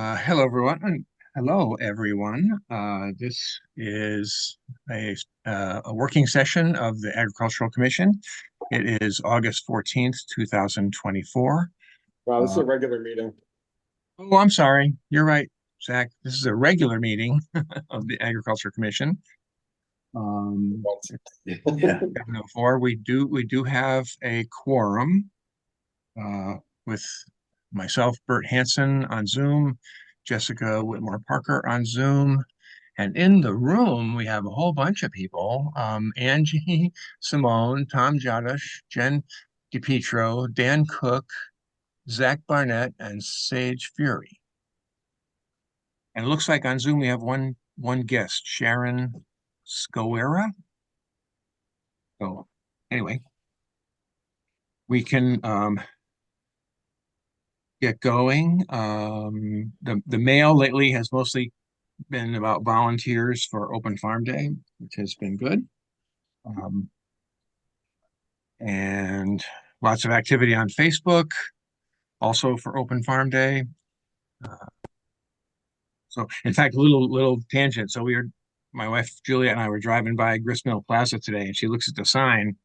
Hello, everyone. Hello, everyone. This is a working session of the Agricultural Commission. It is August 14th, 2024. Wow, this is Uh, a regular meeting. oh, I'm sorry. You're right, Zach. This is a regular meeting of the Agriculture Commission. Yeah. 7:04. We do have a quorum with myself, Bert Hansen on Zoom, Jessica Whitmore Parker on Zoom. And in the room, we have a whole bunch of people. Angie Simone, Tom Jadash, Jen DiPietro, Dan Cook, Zach Barnett, and Sage Fury. And it looks like on Zoom we have one guest, Sharon Scowera. So anyway, we can get going. The mail lately has mostly been about volunteers for Open Farm Day, which has been good. Um, and lots of activity on Facebook, also for Open Farm Day. Uh, so, in fact, little tangent. So my wife Julia and I were driving by Gristmill Plaza today, and she looks at the sign,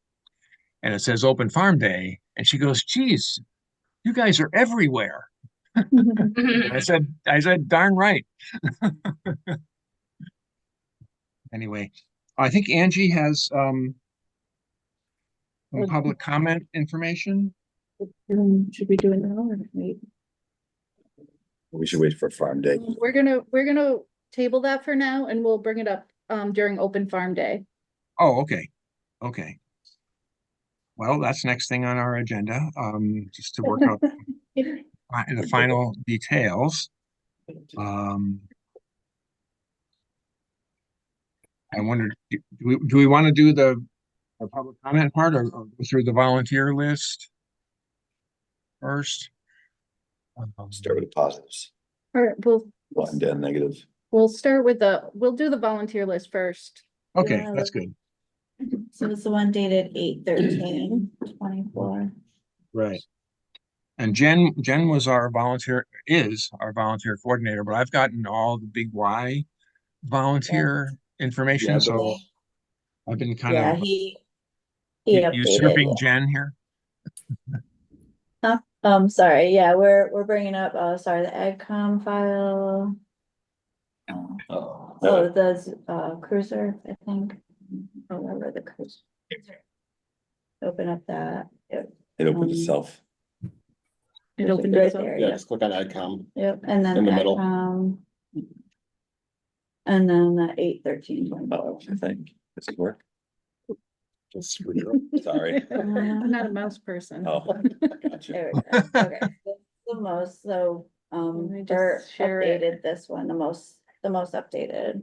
and it says Open Farm Day, and she goes, "Geez, you guys are everywhere." And I said, darn right. Anyway, I think Angie has some public comment information. Should we do it now or wait? We should wait for Farm Day. We're gonna table that for now and we'll bring it up during Open Farm Day. Oh, okay. Okay. Well, that's next thing on our agenda, just to work out the final details. Um, I wondered, do we want to do the public comment part or go through the volunteer list first? Start with the positives. All right, One down negative. we'll do the volunteer list first. Okay, Yeah. that's good. So it's the one dated 8/13/24. Right. And Jen is our volunteer coordinator, but I've gotten all the Big Y volunteer information, Yeah, so I've been kind Yeah, of he usurping updated. Jen here. Huh? Sorry, yeah, we're bringing up, sorry, the AgCom file. Oh, it does, cruiser, I think. I don't remember the cruiser. Open up that. Yep. It opens itself. It opened right itself. there, Yeah, yep. just click on AdCom. Yep, and then In the middle. AgCom. And then the 8/13. Oh, I think. Does it work? Just screw you up. Sorry. I'm not a mouse person. Oh, gotcha. There we go. Okay, that's the most, so, Let me just Bert share it. updated this one, the most updated.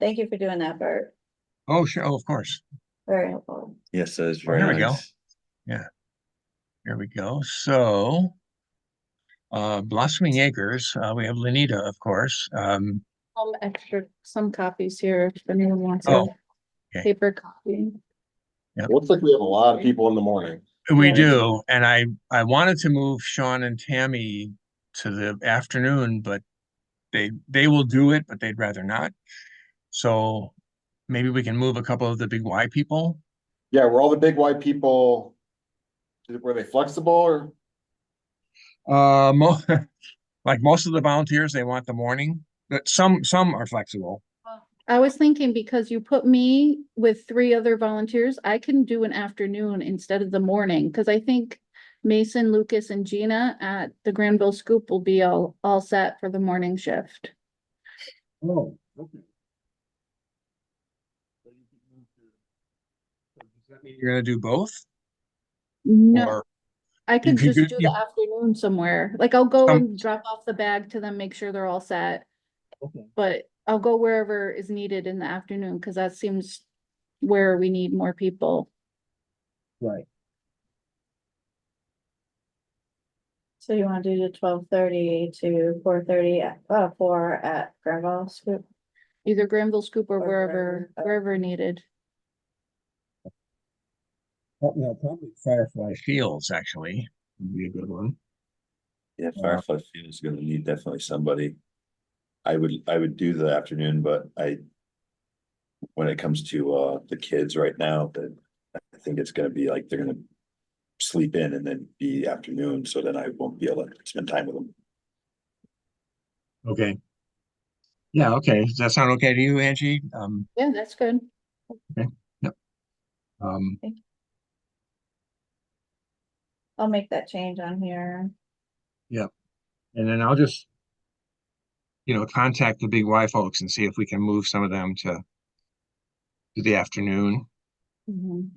Thank you for doing that, Bert. Oh, sure. Oh, of course. Very helpful. Yes, that is Well, very here we go. nice. Yeah. Here we go. So, Blossoming Acres, we have Lenita, of course. Some copies here, if anyone wants a Oh, okay. paper copy. Looks like we have a lot of people in the morning. We Yeah. do. And I wanted to move Sean and Tammy to the afternoon, but they will do it, but they'd rather not. So maybe we can move a couple of the Big Y people. Yeah, were all the big white people, were they flexible or? Mo like most of the volunteers, they want the morning, but some are flexible. I was thinking because you put me with three other volunteers, I can do an afternoon instead of the morning, because I think Mason, Lucas, and Gina at the Granville Scoop will be all set for the morning shift. Oh, okay. Does that mean you're gonna do both? No, Or I could you just could- do you- the afternoon somewhere. Like I'll go Some- and drop off the bag to them, make sure they're all set. Okay. But I'll go wherever is needed in the afternoon, because that seems where we need more people. Right. So you want to do the 12:30 to 4:30, 4 at Granville Scoop? Either Granville Scoop or Or wherever needed. Yeah, probably Firefly Fields actually would be a good one. Yeah, Firefly Field is gonna need definitely somebody. I would do the afternoon, but when it comes to the kids right now, that I think it's gonna be like they're gonna sleep in and then be afternoon, so then I won't be able to spend time with them. Okay. Yeah, okay. Does that sound okay to you, Angie? Yeah, that's good. Um, I'll make that change on here. and then I'll just, contact the Big Y folks and see if we can move some of them to the afternoon. Mhm.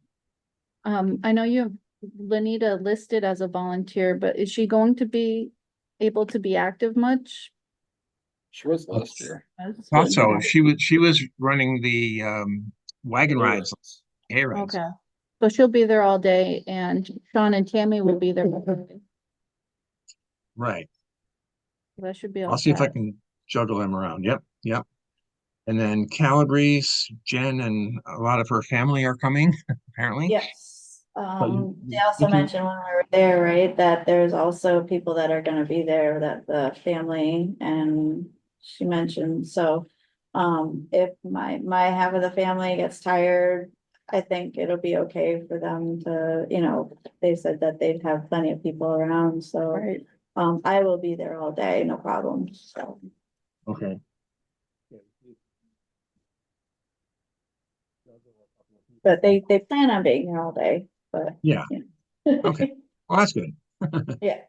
I know you have Lenita listed as a volunteer, but is she going to be able to be active much? She was last year. Thought so. She was running the wagon rides, hay rides. Okay, so she'll be there all day and Sean and Tammy will be there. Right. That should be I'll all see if I set. can juggle them around. Yep. And then Calabrese, Jen, and a lot of her family are coming, apparently. Yes, they also you can- mentioned when we were there, right, that there's also people that are gonna be there, that the family, and she mentioned, so. If my half of the family gets tired, I think it'll be okay for them to, they said that they'd have plenty of people around, so. Right. I will be there all day, no problem, so. Okay. But they plan on being here all day, but. Yeah. Okay. Well, that's good. Yeah.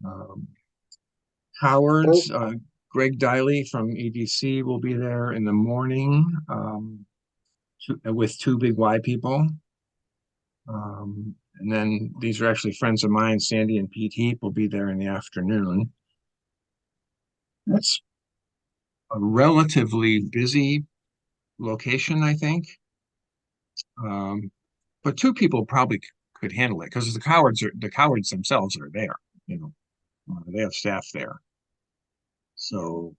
Um, Howard's, Greg Diley from EDC will be there in the morning, with two Big Y people. And then these are actually friends of mine, Sandy and Pete Heap will be there in the afternoon. That's a relatively busy location, I think. But two people probably could handle it because the cowards themselves are there, they have staff there. So,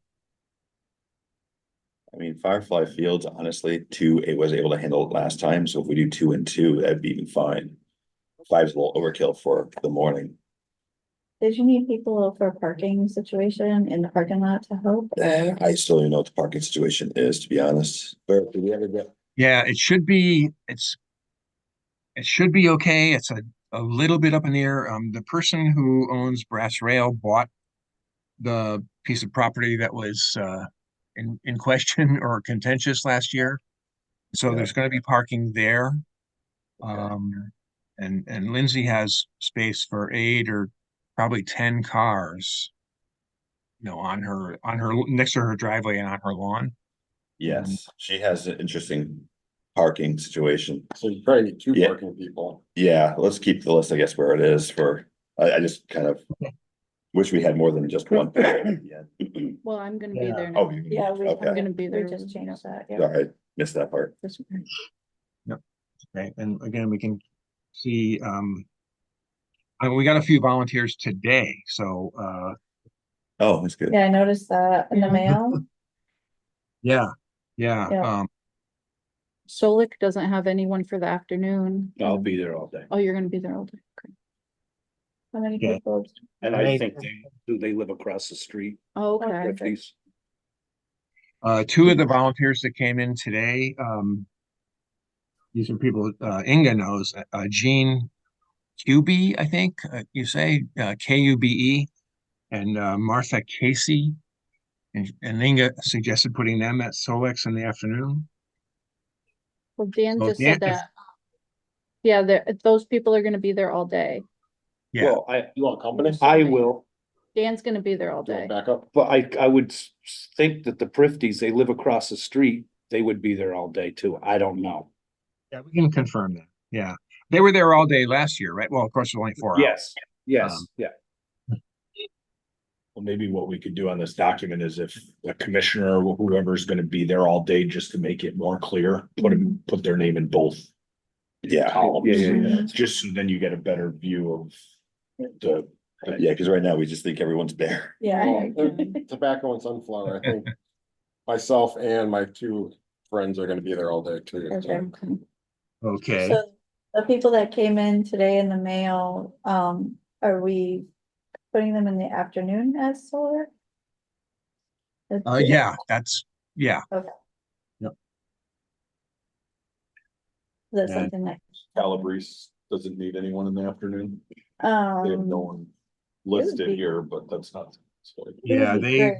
I mean, Firefly Fields, honestly, it was able to handle it last time, so if we do 2 and 2, that'd be even fine. 5's a little overkill for the morning. Did you need people for parking situation in the parking lot to help? I still don't even know what the parking situation is, to be honest. But did we ever get? yeah, it should be okay. It's a little bit up in the air. The person who owns Brass Rail bought the piece of property that was in question or contentious last year. So Yeah. there's going to be parking there. Okay. And Lindsay has space for 8 or probably 10 cars, on her next to her driveway and on her lawn. Yes, she has an interesting parking situation. So you probably need two Yeah. parking people. Yeah, let's keep the list, I guess, where it is I just kind of wish we had more than just one. Yeah. Well, I'm gonna be Yeah. there Oh, now. Yeah, I'm okay. gonna be we there. just changed that, yeah. Sorry, missed that part. Okay, and again, we can see, we got a few volunteers today, so, Oh, that's good. Yeah, I noticed that in the Yeah. mail. yeah, Yeah. Solik doesn't have anyone for the afternoon. I'll be there all day. Oh, you're gonna be there all day. Okay. How many Okay. people? And I- I think they live across the street. Oh, okay. Rifties. two of the volunteers that came in today, these are people, Inga knows, Jean Cube, I think, you say, Kube, and Martha Casey. And Inga suggested putting them at Solex in the afternoon. Well, Dan So just Dan said that. Yeah, those people are gonna be there all day. Yeah. Well, You want company? I will, Dan's gonna be there all Do you day. want backup? but I would think that the Prifties, they live across the street. They would be there all day too. I don't know. Yeah, we can confirm that. Yeah. They were there all day last year, right? Well, of course, it was only 4 hours. Yes, yeah. Well, maybe what we could do on this document is if a commissioner or whoever's gonna be there all day, just to make it more clear, put their name in both Yeah, columns. Yeah. Just so then you get a better view of the, yeah, because right now we just think everyone's there. Yeah. The Tobacco and Sunflower, I think myself and my two friends are gonna be there all day too. so. Okay. Okay. So the people that came in today in the mail, are we putting them in the afternoon as solar? Yeah, that's, yeah, Is that and- something that, Calabrese doesn't need anyone in the afternoon. They have no um, one listed be- here, but that's not. yeah, would be they, great.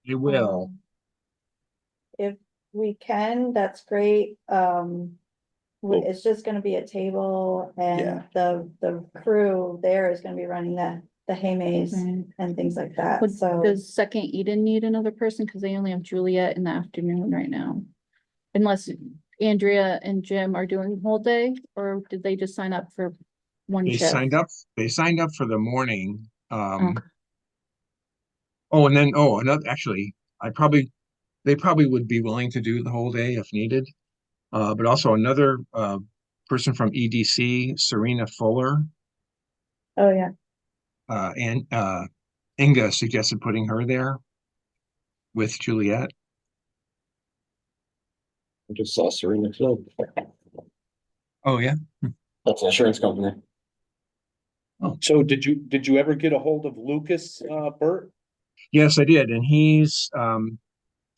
they will. If we can, that's great. Cool. It's just gonna be a table Yeah. and the crew there is gonna be running the hay maze Right. and things like that, Would- so. Does Second Eden need another person? Cause they only have Juliet in the afternoon right now. Unless Andrea and Jim are doing whole day, or did they just sign up for one They shift? they signed up for the morning, Oh. oh, and then, oh, another, actually, they probably would be willing to do the whole day if needed. But also another, person from EDC, Serena Fuller, Oh, yeah. and, Inga suggested putting her there with Juliet. I just saw Serena Club. Oh, yeah, That's an insurance company. So did you ever get a hold of Lucas, Bert? yes, I did, and he's, you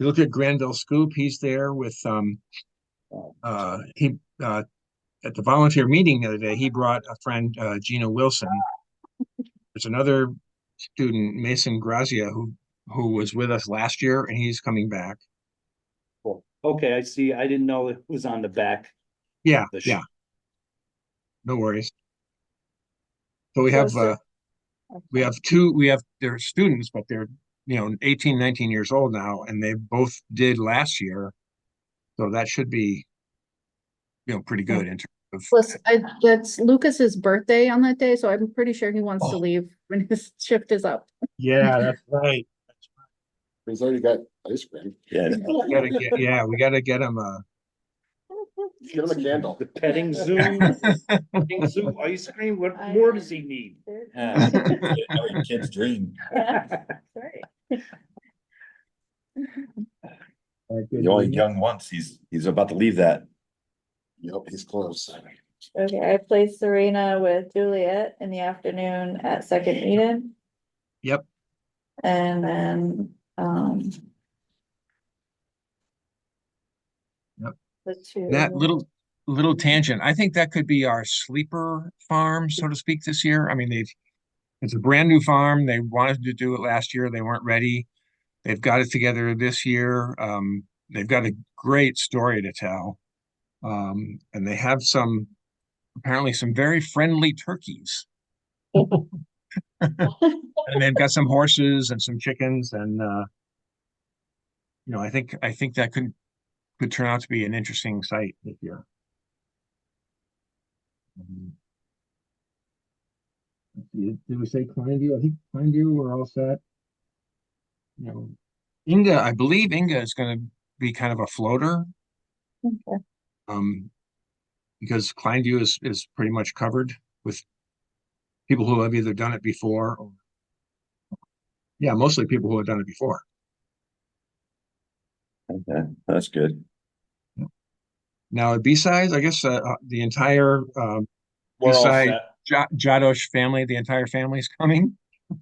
look at Granville Scoop, he's there with, he, at the volunteer meeting the other day, he brought a friend, Gina Wilson. There's another student, Mason Grazia, who was with us last year, and he's coming back. Okay, I see. I didn't know it was on the back. Yeah, The sh- yeah. No worries. So we So have, Ser- they're students, but they're, 18, 19 years old now, and they both did last year. So that should be, pretty good in terms of, Plus, that's Lucas's birthday on that day, so I'm pretty sure he wants to leave when his shift is up. yeah, that's right. He's already got ice cream. Yeah, We gotta get him a, Get him a candle. The petting zoo, petting zoo ice cream, what I more know. does he need? every kid's dream. Sorry. You only young once, he's about to leave that. Yep, he's close. Okay, I placed Serena with Juliet in the afternoon at Second Eden. Yep. And then, Yep. the two. that little tangent. I think that could be our sleeper farm, so to speak, this year. I mean, it's a brand new farm. They wanted to do it last year. They weren't ready. They've got it together this year. They've got a great story to tell. And they have apparently some very friendly turkeys. And they've got some horses and some chickens and, I think that could turn out to be an interesting site this year. Let's see, did we say Kleinview? I think Kleinview, we're all set. Inga, I believe Inga is gonna be kind of a floater. Okay. Because Kleinview is pretty much covered with people who have either done it before or, yeah, mostly people who have done it before. Okay, that's good. Now, at B-sides, I guess, the entire, We're all Beside- set. Jadosh family, the entire family's coming.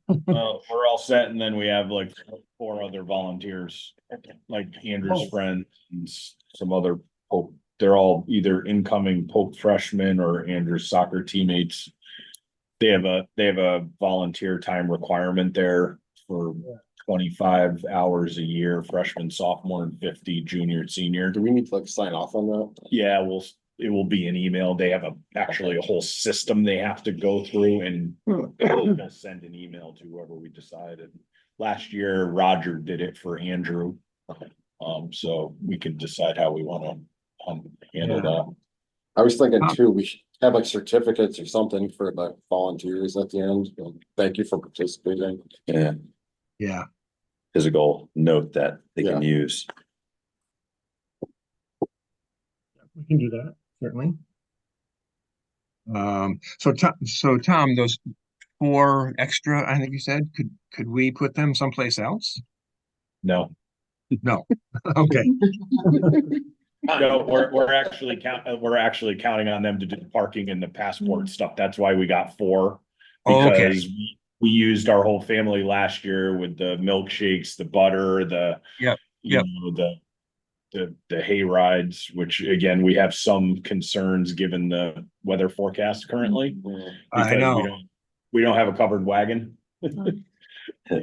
We're all set, and then we have like 4 other volunteers, like Andrew's friend and some other Pope. They're all either incoming Pope freshmen or Andrew's soccer teammates. They have a volunteer time requirement there for 25 hours a year, freshman, sophomore, and 50 junior, senior. Do we need to like sign off on that? Yeah, it will be an email. They have actually a whole system they have to go through and they'll send an email to whoever we decided. Last year, Roger did it for Andrew. So we can decide how we want to handle that. I was thinking too, we should have like certificates or something for the volunteers at the end. Thank you for participating. Yeah, Yeah, physical note that they can use. we can do that, certainly. So Tom, those 4 extra, I think you said, could we put them someplace else? No, No, okay, no, we're actually counting on them to do the parking and the passport stuff. That's why we got 4. Oh, okay. Because we used our whole family last year with the milkshakes, the butter, the. Yep, You yep. know, the hay rides, which again, we have some concerns given the weather forecast currently. I Because know. we don't have a covered wagon.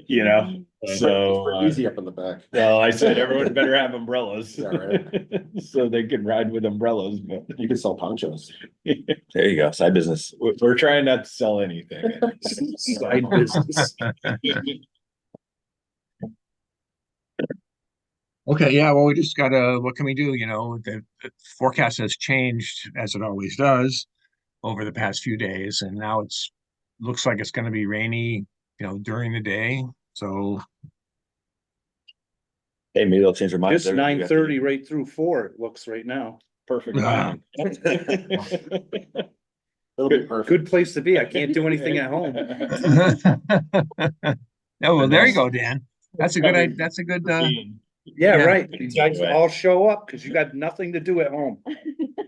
You know, It's so, pretty easy up in the back. well, I said everyone better have umbrellas. Yeah, right. So they can ride with umbrellas, but You can sell ponchos. There you go, side business. we're trying not to sell anything. Side business. Okay, yeah, well, we just gotta, what can we do, you know, the forecast has changed as it always does over the past few days, and now looks like it's gonna be rainy, you know, during the day, so. Hey, maybe they'll change their minds. Just 9:30 right through 4, it looks right now. Perfect Ah. timing. It'll be Good, perfect. good place to be. I can't do anything at home. Oh, well, there you go, Dan. That's a good, that's a good, Yeah, Yeah. right. You guys all show up because you got nothing to do at home. you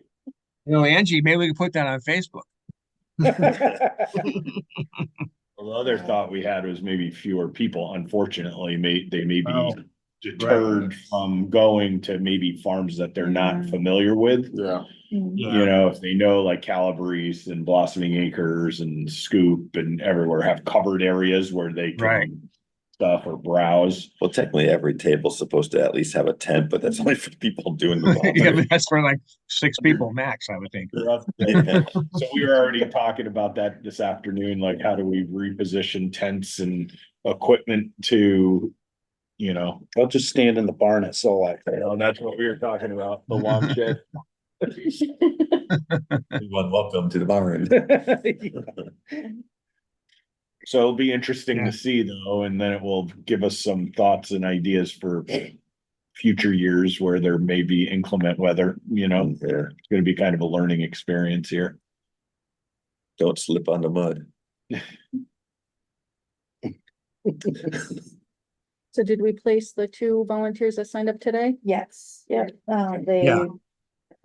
know, Angie, maybe we can put that on Facebook. Well, the other thought we had was maybe fewer people, unfortunately, they may be Oh, deterred from going to maybe farms that they're not familiar with. Yeah, You know, if they know like Calabrese and Blossoming Acres and Scoop and everywhere have covered areas where they Right. can stuff or browse. Well, technically, every table's supposed to at least have a tent, but that's only for people doing the Yeah, volunteer. but that's for like 6 people max, I would think. Yeah. So we were already talking about that this afternoon, like how do we reposition tents and equipment to, you know, I'll just stand in the barn at Solak. that's what we were talking about, the lawn shed. Everyone, welcome to the barn. So it'll be interesting Yeah. to see though, and then it will give us some thoughts and ideas for future years where there may be inclement weather, you know, Yeah, it's gonna be kind of a learning experience here. don't slip on the mud. So did we place the 2 volunteers that signed up today? Yes, yep, Yeah. they,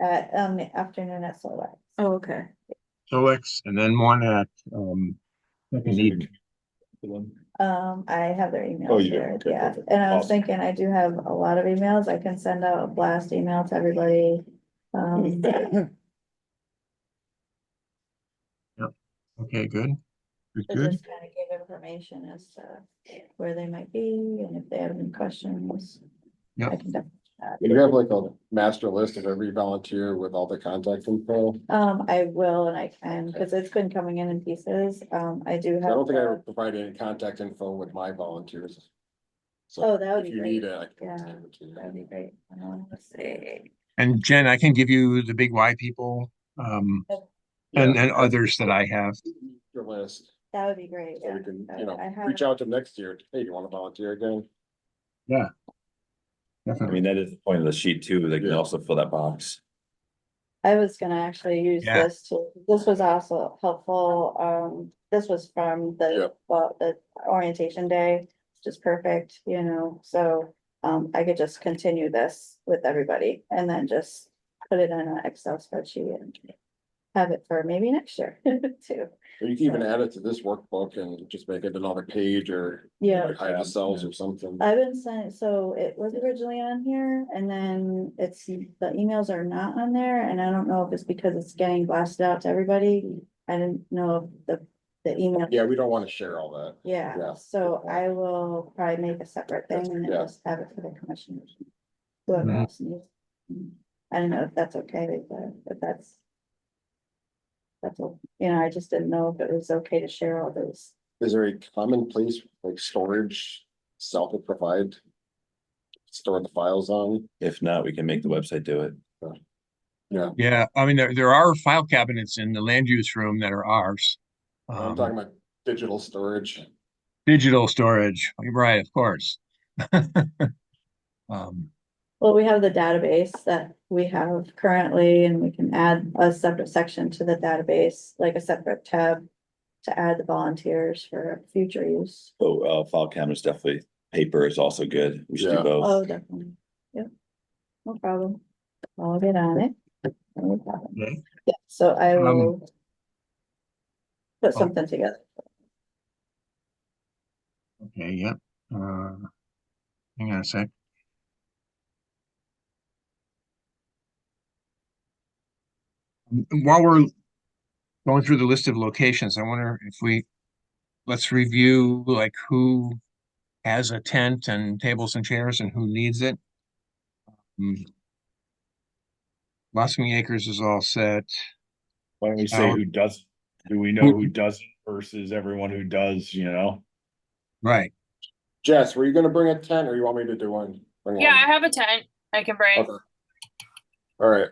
the afternoon at Solar. Oh, okay. Solix, and then one at, Second Eden. I have their Oh, emails you do? here, Okay, yeah, perfect. and I was Awesome. thinking, I do have a lot of emails, I can send out a blast email to everybody. Okay, good. Good, To good. just kind of give information as to where they might be, and if they have any questions. Yep. I can definitely. chat. you have like a master list of every volunteer with all the contact info. I will, and I can, because it's been coming in pieces, I do have. I don't think I ever the- provided any contact info with my volunteers. So Oh, that would if be you great. need it, I can Yeah, give it to you. that'd be great, let's see. And Jen, I can give you the big Y people, and Yeah, others that I have. Your list, That would be great, so yeah. we can, I have- reach out to them next year, hey, do you wanna volunteer again? I Definitely. mean, that is the point of the sheet too. They can Yeah. also fill that box. I was gonna actually use Yeah. this to, this was also helpful, this was from Yep. the orientation day, which is perfect, you know, so. I could just continue this with everybody and then just put it in an Excel spreadsheet and. Have it for maybe next year too, Or you can even add it to this workbook and just make it another page or yeah. hide the cells or something. I've been sent, so it was originally on here and then it's, the emails are not on there and I don't know if it's because it's getting blasted out to everybody. I didn't know if the email. Yeah, we don't wanna share all that. Yeah, Yeah. so I will probably make a separate thing and then Yeah. just have it for the commissioners. Whoever Mhm. else needs. I don't know if that's okay, but if that's. That's all, you know, I just didn't know if it was okay to share all those. Is there a common place like storage self would provide? Store the files on? If not, we can make the website do it. Yeah, I mean, there are file cabinets in the land use room that are ours. I'm talking about digital storage. Digital storage, right, of course. Well, we have the database that we have currently and we can add a separate section to the database, like a separate tab. To add the volunteers for future use. So, file cabinets definitely, paper is also good. We should do Yeah. both. Oh, definitely. Yep. No problem. I'll get on it. No problem. Okay. Yeah, so I will. Put Oh. something together. Okay, yep. Hang on a sec. While we're going through the list of locations, I wonder if let's review like who has a tent and tables and chairs and who needs it. Blossoming Acres is all set. Why don't we say Out. who doesn't? Do we know who doesn't versus everyone who does, you know? Right. Jess, were you gonna bring a tent or you want me to do one? Bring Yeah, I one? have a tent I can bring. Okay. All right.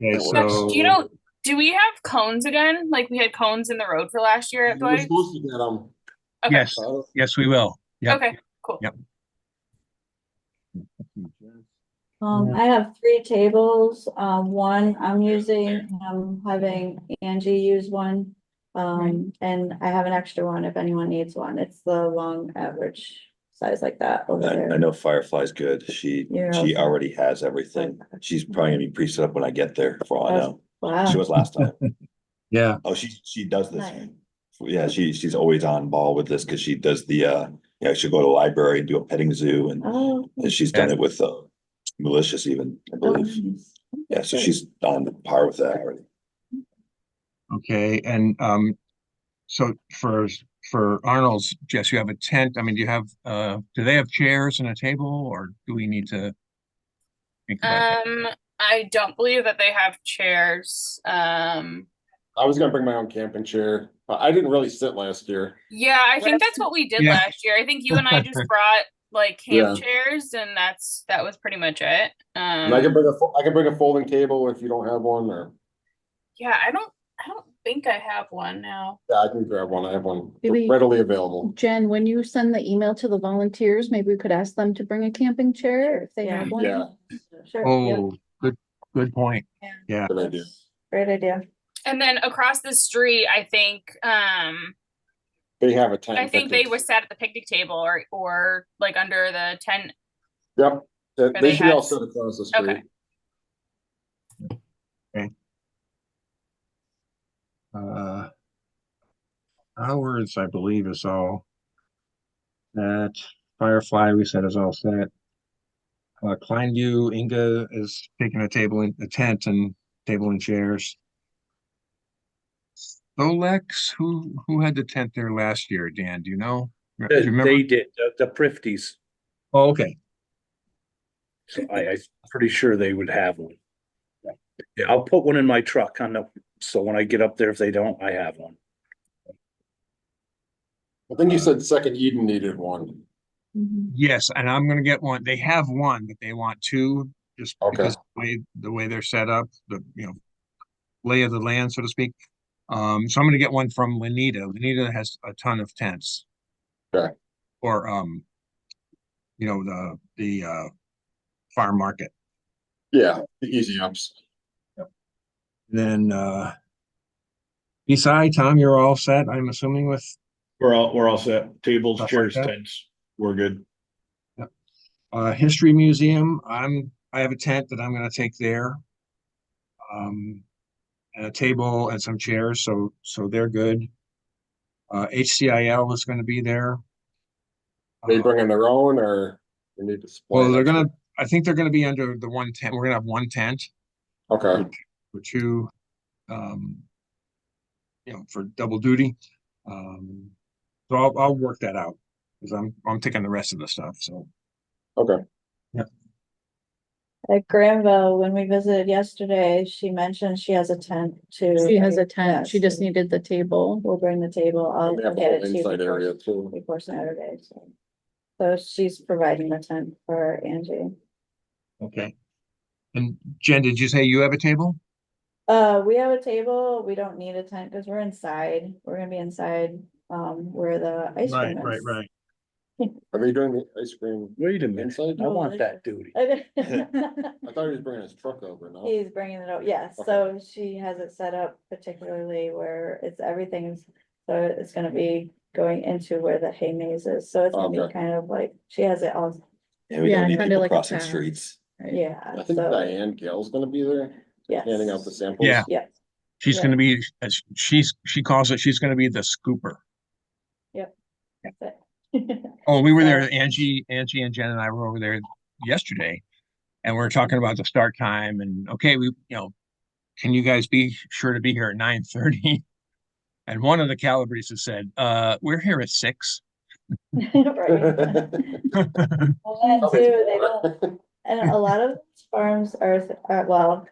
Okay, That works. so Do you know, do we have cones again? Like we had cones in the road for last year at You were Dwight? supposed to get them. Okay, yes, yes, we will. Yep. okay, cool. Yep. I have 3 tables, one I'm using, I'm having Angie use one. And I have an extra one if anyone needs one, it's the long average size like that over I there. know Firefly's good. She You're okay. already has everything. She's probably gonna be pre-set up when I get there, for all I That's- know. Wow. She was last time. Yeah. Oh, she does this. Nice. Yeah, she's always on ball with this because she does she'll go to the library and do a petting zoo and Oh. she's done it with Malicious even, I believe. nice. Yeah, so Good. she's on par with that already. Okay, and so for Arnold's, Jess, you have a tent. I mean, do you have do they have chairs and a table, or do we need to think about that? I don't believe that they have chairs. I was gonna bring my own camping chair, but I didn't really sit last year. Yeah, I think that's what we did Yeah. last year. I think you and I just brought like camp Yeah. chairs and that was pretty much it. And I can bring a folding table if you don't have one, or Yeah, I don't think I have one now. yeah, I can grab one. I have one Maybe- readily available. Jen, when you send the email to the volunteers, maybe we could ask them to bring a camping chair if they Yeah. have one. Yeah, Sure, yep. Oh, good point. Yeah. good idea. Great idea. And then across the street, I think They have a tent. I think they picnic. were sat at the picnic table or like under the tent. Yep, they they should be all had- set across the street. Okay. Howard's, I believe, is all that. Firefly, we said is all set. Kleinview, Inga is taking a tent and table and chairs. Solex, who had the tent there last year, Dan? Do you know? Do you remember? They did, the Prifties. Oh, okay. So I'm pretty sure they would have one. Yeah, I'll put one in my truck so when I get up there, if they don't, I have one. I think you said Second Eden needed one. Mhm. Yes, and I'm gonna get one. They have one, but they want two, just Okay. because the way they're set up, the lay of the land, so to speak. So I'm gonna get one from Lanita. Lanita has a ton of tents. Okay. Or the farm market. Yeah, the easy ups. Then beside Tom, you're all set, I'm assuming with We're all set. Tables, Stuff like chairs, that? tents. We're good. History Museum. I have a tent that I'm gonna take there. And a table and some chairs, so they're good. HCIL is gonna be there. They bringing their own or we need to split? Well, I think they're gonna be under the one tent. We're gonna have one tent Okay, for two, for double duty. So I'll work that out, because I'm taking the rest of the stuff, so. okay. At Granville, when we visited yesterday, she mentioned she has a tent too. She has a Yeah, tent. She just so needed the table. We'll bring the table. I'll They have a get whole it to you inside area too. before Saturday, so. So she's providing the tent for Angie. Okay. And Jen, did you say you have a table? We have a table. We don't need a tent because we're inside. We're gonna be inside, where the ice cream is. Right. Are they doing the ice cream Wait a minute, inside? I want that duty. I thought he was bringing his truck over, no? He's bringing it out, yes, so she has it set up particularly where everything's, so it's gonna be going into where the hay maze is, so it's gonna be Okay. kind of like, she has it all, Yeah, we Yeah, don't need kinda people like a crossing path. streets. yeah, I think so, Diane Gale's gonna be there, yes. handing out the samples. Yeah. Yeah, She's Yeah. gonna be, she calls it, she's gonna be the scooper. that's it. Oh, we were there, So- Angie and Jen and I were over there yesterday. And we were talking about the start time and, okay, can you guys be sure to be here at 9:30? And one of the Calabreses said, we're here at 6. Right. Well, that too, they don't, and a lot of these farms well,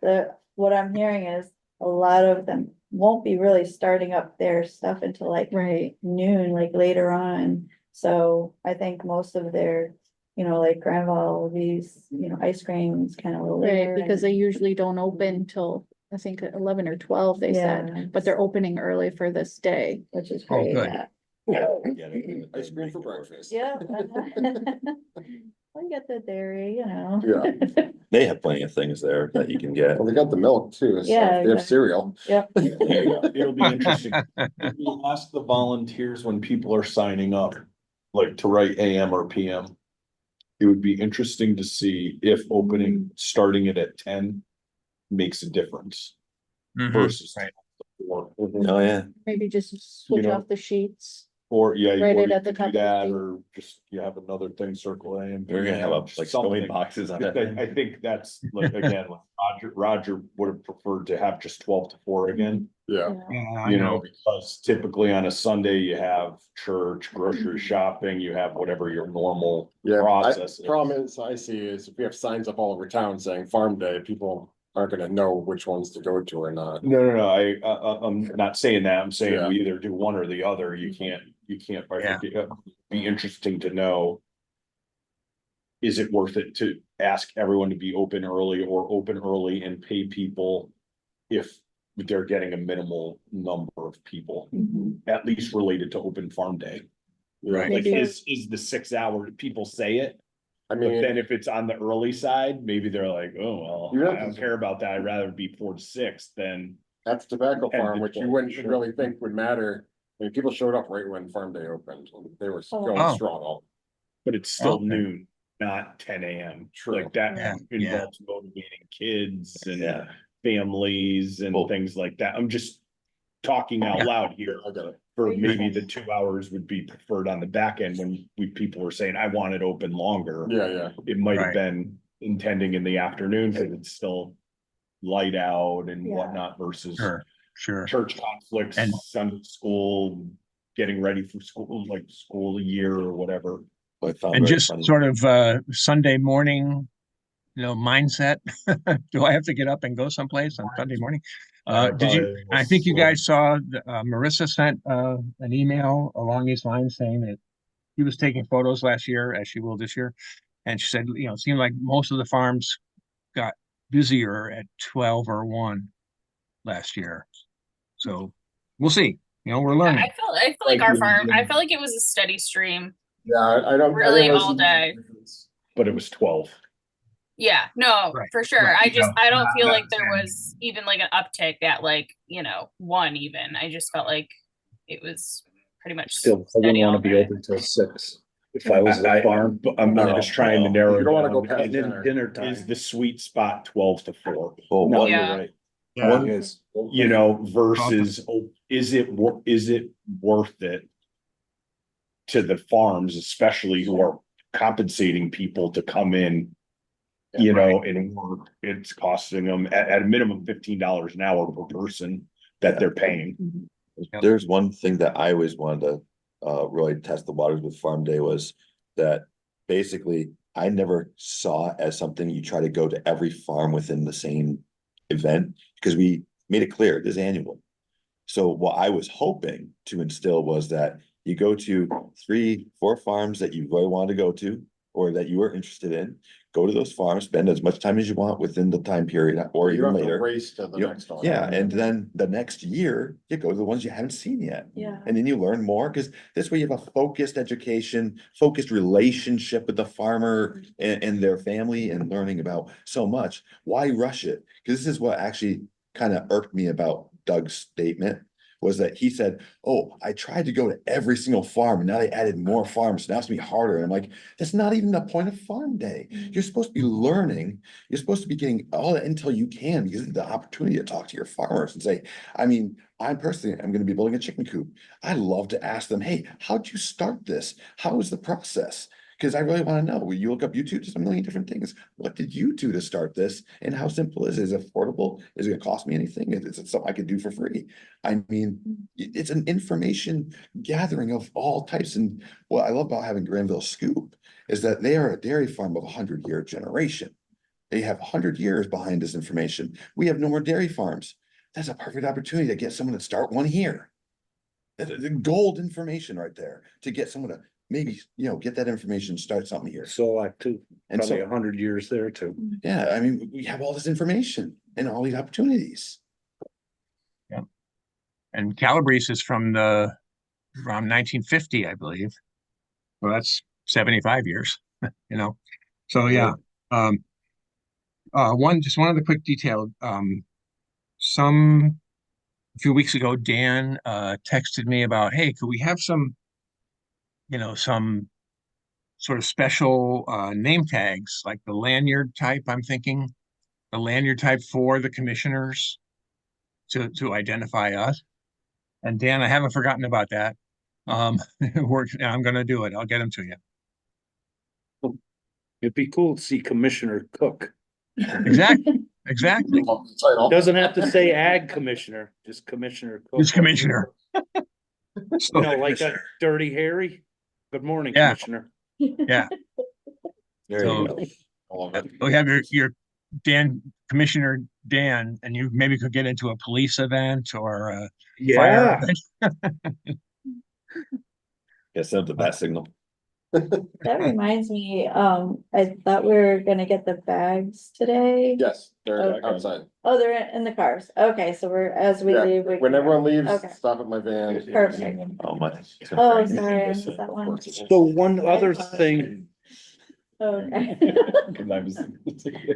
what I'm hearing is a lot of them won't be really starting up their stuff until like Right, noon, like later on. So I think most of their, like Granville, these, ice creams kind of a little right, later. because and- they usually don't open till, I think, 11 or 12, they Yeah. said, but they're opening early for this day. Which is Oh, great, good. yeah. Ice cream for breakfast. Yeah. I get the dairy, Yeah. They have plenty of things there that you can get. Well, they got the milk too, so Yeah, they have exactly. cereal. Yep. There you go. It'll be interesting. We'll ask the volunteers when people are signing up, like to write AM or PM. It would be interesting to see if opening, starting it at 10 makes a difference Mhm. versus. Right. Or, Oh, yeah. Maybe just switch know, off the sheets. yeah, Write or it you at the could top do of the that, sheet. or just, you have another thing circle AM. We're gonna have like so many something. boxes on I it. think that's, like, again, like Roger would have preferred to have just 12 to 4 again. Yeah. Yeah, I You know, because typically on a Sunday you have church, grocery shopping, you have whatever your normal Yeah, process is. problem is, I see is if we have signs up all over town saying farm day, people aren't gonna know which ones to go to or not. No, I'm not saying that. I'm saying Yeah. we either do one or the other. You can't. Be interesting to know. Is it worth it to ask everyone to be open early or open early and pay people if they're getting a minimal number of people, at least related to open farm day? Right. Like, Maybe- is the 6 hour, people say it, I but then mean, if it's on the early side, maybe they're like, oh, You well, have I don't to- care about that. I'd rather be 4 to 6 than. that's tobacco 10 to farm, which you 12, wouldn't sure. really think would matter. I mean, people showed up right when farm day opened. They were Oh. going Oh. strong. all- But it's still Okay. noon, not 10 AM. True. Like that Yeah, yeah. involves motivating kids and Yeah. families and Well- things like that. I'm just talking out Yeah. loud here. I got it. For maybe the 2 hours would be preferred on the back end when people were saying, I want it open longer. Yeah. It might have Right. been intending in the afternoon because it's still light out and Yeah. whatnot versus Sure. church conflicts, And- Sunday school, getting ready for school, like school year or whatever. I found And very just funny. sort of Sunday morning, mindset. Do I have to get up and go someplace on Sunday morning? I think you guys saw, Marissa sent an email along these lines saying that he was taking photos last year, as she will this year. And she said, it seemed like most of the farms got busier at 12 or 1 last year. So we'll see, we're learning. I feel like our farm, I felt like it was a steady stream. Yeah, I don't. Really didn't all listen- day. But it was 12. Yeah, no, Right, for sure. right. I don't feel No, like there was even like an uptick at like, 1 even. I just felt like it was pretty much Still, I steady wouldn't all wanna be day. open till 6. If I was a farm. But I'm No, just trying to narrow You it don't wanna down. go past And then dinner. dinner time. Is the sweet spot 12 to 4? Oh, No, one- you're Yeah. right. Yeah. One is. Versus, is it worth it to the farms, especially who are compensating people to come in, and work? It's costing them at a minimum $15 an hour per person that they're paying. Yep. There's one thing that I always wanted to really test the waters with Farm Day was that basically I never saw it as something you try to go to every farm within the same event because we made it clear it is annual. So what I was hoping to instill was that you go to 3-4 farms that you really wanted to go to or that you were interested in, go to those farms, spend as much time as you want within the time period or You even don't have to later. race to the You know, next one. Yeah, and then the next year, you go to the ones you haven't seen yet. Yeah. And then you learn more, because this way you have a focused education, focused relationship with the farmer and their family and learning about so much. Why rush it? Because this is what actually kind of irked me about Doug's statement was that he said, oh, I tried to go to every single farm and now they added more farms. So now it's gonna be harder. And I'm like, that's not even the point of farm day. You're supposed to be learning. You're supposed to be getting all the intel you can because of the opportunity to talk to your farmers and say, I mean, I personally am gonna be building a chicken coop. I'd love to ask them, hey, how'd you start this? How was the process? Because I really want to know. When you look up YouTube, there's a million different things. What did you do to start this? And how simple is it? Is it affordable? Is it gonna cost me anything? Is it something I could do for free? I mean, it's an information gathering of all types. And what I love about having Granville Scoop is that they are a dairy farm of a 100-year generation. They have 100 years behind this information. We have no more dairy farms. That's a perfect opportunity to get someone to start one here. The gold information right there to get someone to maybe, get that information, start something here. So like too, And probably so, 100 years there too. yeah, I mean, we have all this information and all these opportunities. And Calabrese is from around 1950, I believe. Well, that's 75 years, So yeah. Just one other quick detail. A few weeks ago, Dan texted me about, hey, could we have some sort of special name tags, like the lanyard type, I'm thinking, the lanyard type for the commissioners to identify us. And Dan, I haven't forgotten about that. I'm gonna do it. I'll get them to you. It'd be cool to see Commissioner Cook. Exactly. Title. Doesn't have to say ag commissioner, just Commissioner Cook. Just commissioner. You know, like a Dirty Harry. Good morning, Yeah. Commissioner. Yeah. There So- you go. I love it. We have your Dan, Commissioner Dan, and you maybe could get into a police event or a fire Yeah, event. Guess that's the best signal. That reminds me, I thought we were gonna get the bags today. Yes, they're Okay. outside. Oh, they're in the cars. Okay, so as we Yeah, leave. we when can- everyone leaves, Okay. stop at my van. Perfect. Oh, my. Oh, sorry, I missed that one. so one other thing, Okay.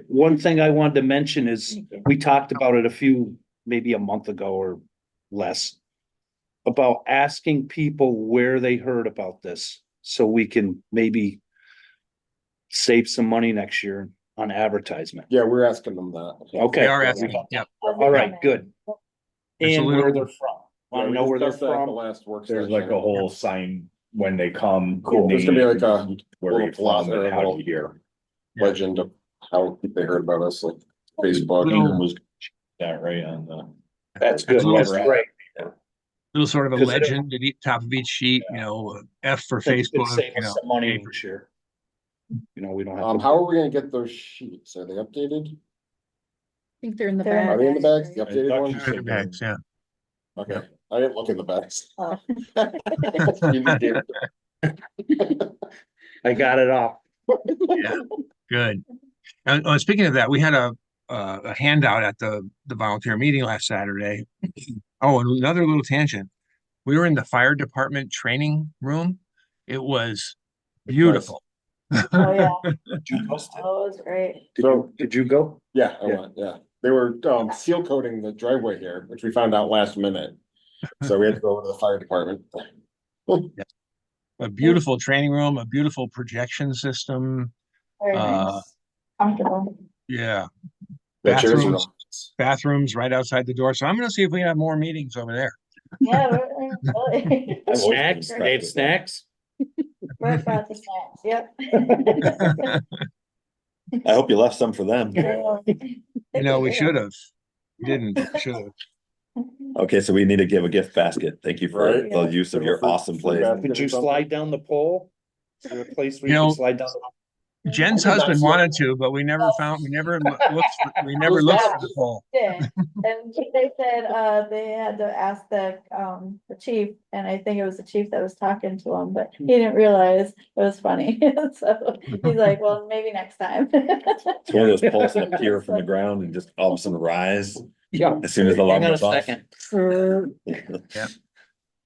one thing I wanted to mention is, we talked about it maybe a month ago or less. About asking people where they heard about this, so we can maybe save some money next year on advertisement. Yeah, we're asking them that. They Okay, are asking, yeah. all right, good. There's a And where little- they're from. Yeah, Wanna we know where they're discussed that at the from? last work There's like session. a whole sign when they come. Cool. There's gonna be like a name, where little you're plot from or a and how little- you hear. Legend of how they heard about us, like Facebook. Little- Was that right on the. That's good, Little- that's great. Little sort of a 'Cause it- legend at each top of each sheet, F for Think it could Facebook, save us some money this year. We don't have to. How are we gonna get those sheets? Are they updated? I think they're in the They're in Are back. they in the bags? The I updated thought ones? you Sugar bags, yeah. Okay, I didn't look in the bags. Oh. You just gave it- I got it off. Good. And speaking of that, we had a handout at the volunteer meeting last Saturday. Oh, and another little tangent. We were in the fire department training room. It was beautiful. Oh, yeah. Did you post it? Oh, it was great. Did you go? Yeah, I Yeah. went, yeah. They were seal coating the driveway here, which we found out last minute. So we had to go over to the fire department. A beautiful training room, a beautiful projection system. Very Uh, nice. Comfortable. Yeah, The chairs are Bathrooms. nice. bathrooms right outside the door. So I'm gonna see if we have more meetings over there. Yeah. Really. Snacks, they have snacks? Bert brought the snacks, yep. I hope you left some for them. We should have. Didn't, should have. Okay, so we need to give a gift basket. Thank you for Right. the use of your awesome place. Could you slide down the pole? Is there a place where You you know, can slide down? Jen's I did not husband see it. wanted to, but we never looked for the pole. Yeah, and they said, they had to ask the chief, and I think it was the chief that was talking to him, but he didn't realize it was funny, so he's like, well, maybe next time. It's one of those poles that appear from the ground and just all of a sudden rise Yeah. as soon as the alarm Hang on a goes off. second.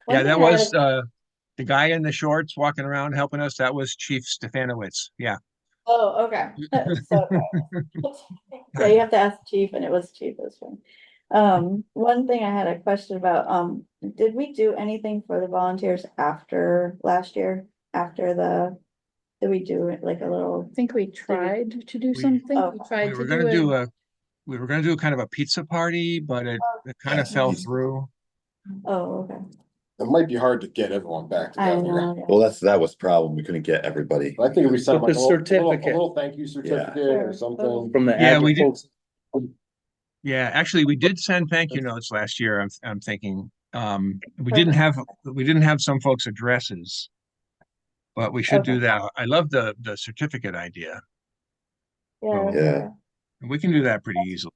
Yeah, that was the guy in the shorts walking around helping us. That was Chief Stefanowitz. Yeah. Oh, okay. So, yeah, you have to ask the chief, and it was the chief, it was fun. One thing I had a question about, did we do anything for the volunteers after last year? After did we do it like a little? I think we tried to do We- something. Oh. We We tried were to gonna do do it. we were gonna do kind of a pizza party, but it kind of fell through. Oh, okay. It might be hard to get everyone back I together. know. yeah. Well, that was the problem. We couldn't get everybody. I think if we sent But like the a little, a certificate. little thank you certificate or Sure. something. From the Yeah, we did. folks. Yeah, actually, we did send thank you notes last year. I'm thinking, we didn't have some folks' addresses. But we should do Okay. that. I love the certificate idea. Yeah. Yeah. We can do that pretty easily.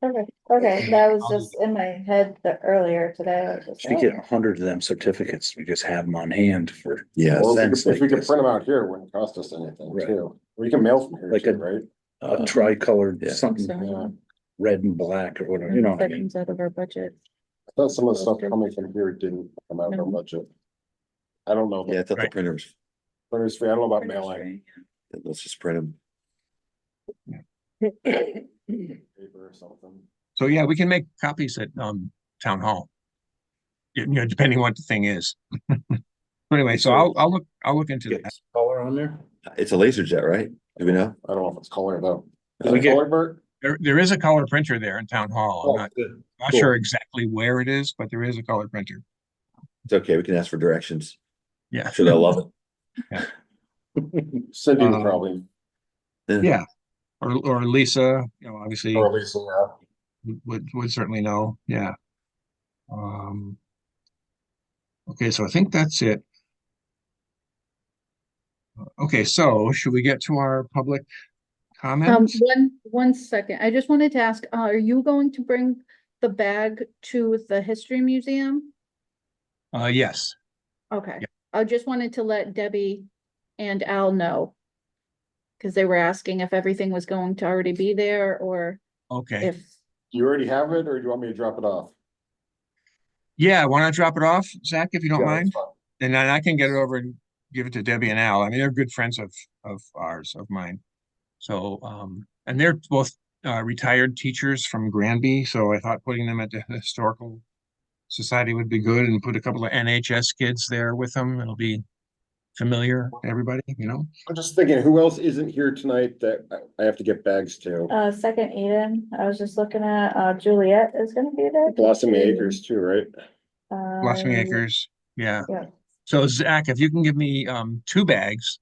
Okay, that was I'll do just in my head earlier today. I was just Should like, get 100 of them certificates. We just have them on hand for Yes. Or events if we like could this. print them out here, it wouldn't cost us anything Right. too. We can mail from here Like too, a- right? a tricolored, Yeah. something Yeah. red and black or whatever, you know what I That mean? comes out of our budget. I thought some of the stuff coming from here didn't come out of our No. budget. I don't know. Yeah, I thought the Right. printers, Printers free. I don't know about mailing let's just print them. paper or something. So yeah, we can make copies at town hall. Depending what the thing is. Anyway, so I'll look into Get that. color on there? It's a laser jet, right? Do we know? I don't know if it's color though. Is We it get- color, Bert? There is a color printer there in town hall. I'm not Good. not cool. sure exactly where it is, but there is a color printer. It's okay. We can ask for directions. Yeah. I'm sure they'll love Cindy would Um, probably, it. Yeah. Or Lisa, obviously or at least, yeah. would certainly know. Yeah. Okay, so I think that's it. Okay, so should we get to our public comments? One second. I just wanted to ask, are you going to bring the bag to the history museum? Yes. Okay, Yeah. I just wanted to let Debbie and Al know. Cause they were asking if everything was going to already be there or Okay. if, Do you already have it or do you want me to drop it off? Yeah, why not drop it off, Zach, if you don't Yeah, that's mind? fine. And then I can get it over and give it to Debbie and Al. I mean, they're good friends of ours, of mine. So, and they're both retired teachers from Granby, so I thought putting them at the Historical Society would be good and put a couple of NHS kids there with them. It'll be familiar to everybody, I'm just thinking, who else isn't here tonight that I have to get bags to? second Eden, I was just looking at, Juliet is gonna be there. Blossoming Acres too, right? Blossoming Uh, Acres, yeah. Yeah. So Zach, if you can give me 2 bags,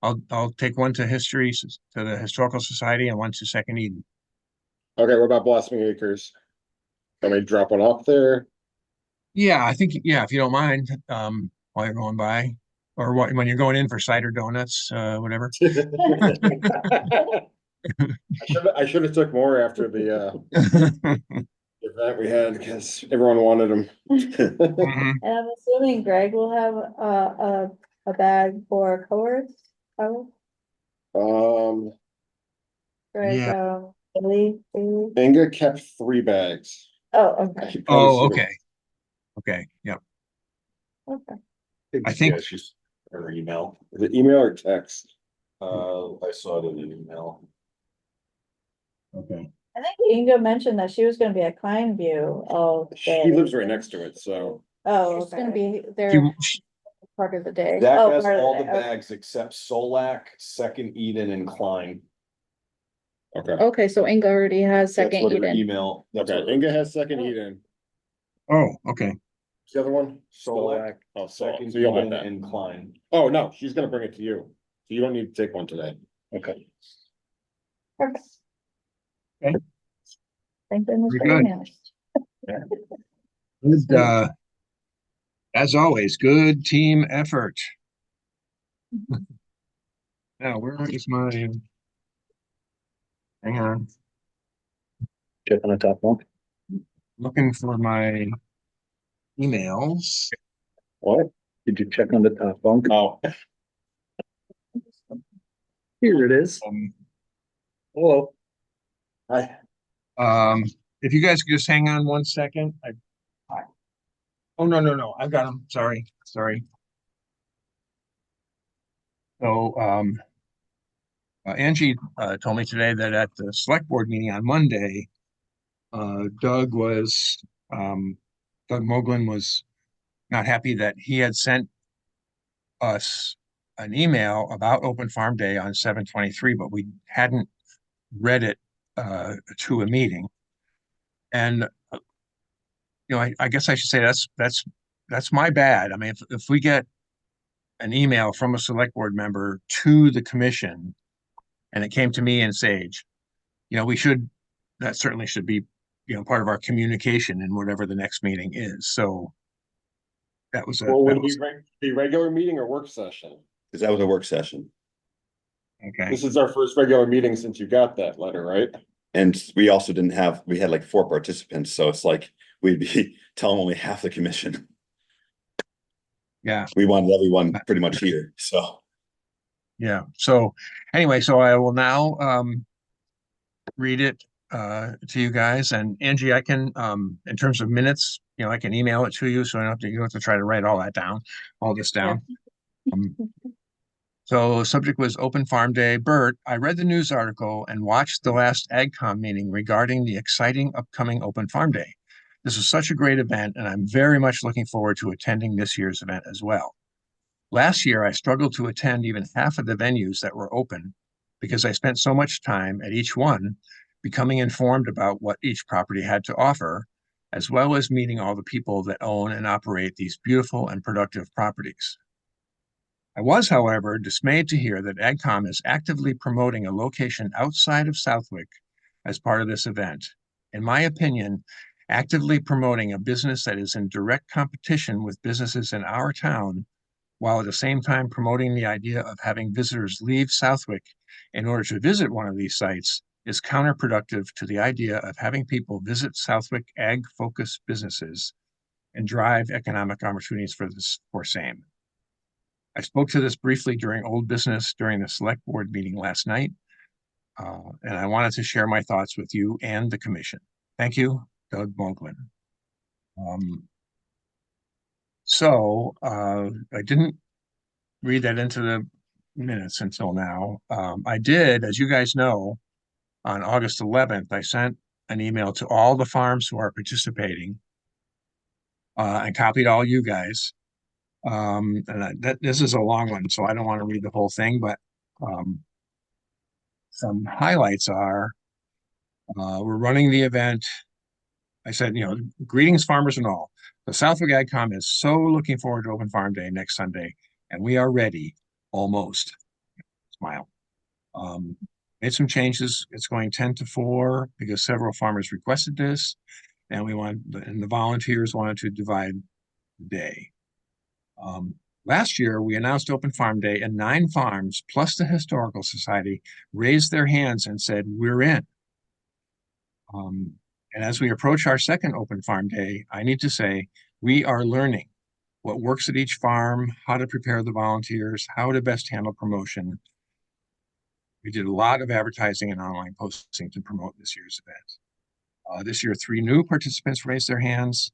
I'll take one to to the Historical Society and one to Second Eden. Okay, what about Blossoming Acres? Can we drop one off there? Yeah, I think, yeah, if you don't mind, while you're going by, or when you're going in for cider donuts, whatever. I should have took more after the event we had because everyone wanted them. Mhm. And I'm assuming Greg will have a bag for cohorts. Oh, Greg, Yeah. Bailey. Inga kept 3 bags. Oh, okay, should probably Oh, see okay. Okay, yep. okay. I think- Yeah, she's, her email, Is it email or text? I saw it in the email. Okay. I think Inga mentioned that she was gonna be at Kleinview all day. She lives right next to it, so. Oh, she's gonna okay. be there She- part of the day. Zach Oh, has part of all the the day, okay. bags except Solak, Second Eden and Klein. Okay. Okay, so Inga already has That's second what her Eden. email. That's Okay, what her- Inga has Second Eden. Oh, okay. What's the other one? Solak, Oh, Second so you'll have Eden that. and Klein. Oh, no, she's gonna bring it to you. So you don't need to take one today. Okay. Perfect. Okay. Thank goodness for Very good. emails. Good, as always, good team effort. Now, where is my? Hang on, Check on the top one. looking for my emails. What? Did you check on the top bunk? Oh, Here it is. Hello. hi. If you guys could just hang on one second, oh, no, I've got them, sorry. So, Angie, told me today that at the select board meeting on Monday, Doug was, Doug Moglen was not happy that he had sent us an email about Open Farm Day on 7/23, but we hadn't read it to a meeting. And I guess I should say that's my bad. I mean, if we get an email from a select board member to the commission and it came to me and Sage, that certainly should be, part of our communication in whatever the next meeting is. So that was Well, would that it was be regular meeting or work session? Cause that was a work session. okay. This is our first regular meeting since you got that letter, right? And we also we had like 4 participants, so it's like we'd be telling only half the commission. Yeah. We wanted everyone pretty much here, so. Yeah. So anyway, so I will now read it to you guys, and Angie, I can in terms of minutes, I can email it to you, so you don't have to try to write all this down. So subject was Open Farm Day. Bert, I read the news article and watched the last AgCom meeting regarding the exciting upcoming Open Farm Day. This is such a great event, and I'm very much looking forward to attending this year's event as well. Last year, I struggled to attend even half of the venues that were open because I spent so much time at each one becoming informed about what each property had to offer, as well as meeting all the people that own and operate these beautiful and productive properties. I was, however, dismayed to hear that AgCom is actively promoting a location outside of Southwick as part of this event. In my opinion, actively promoting a business that is in direct competition with businesses in our town, while at the same time promoting the idea of having visitors leave Southwick in order to visit one of these sites, is counterproductive to the idea of having people visit Southwick ag-focused businesses and drive economic opportunities for same. I spoke to this briefly during old business during the select board meeting last night, and I wanted to share my thoughts with you and the commission. Thank you, Doug Moglen. I didn't read that into the minutes until now. I did, as you guys know, on August 11th, I sent an email to all the farms who are participating and copied all you guys. This is a long one, so I don't want to read the whole thing, but some highlights are we're running the event. I said, greetings, farmers and all. The Southwick AgCom is so looking forward to Open Farm Day next Sunday, and we are ready, almost. Smile. Made some changes. It's going 10 to 4 because several farmers requested this, and the volunteers wanted to divide the day. Last year, we announced Open Farm Day, and 9 farms plus the Historical Society raised their hands and said, we're in. And as we approach our second Open Farm Day, I need to say, we are learning what works at each farm, how to prepare the volunteers, how to best handle promotion. We did a lot of advertising and online posting to promote this year's event. This year, 3 new participants raised their hands: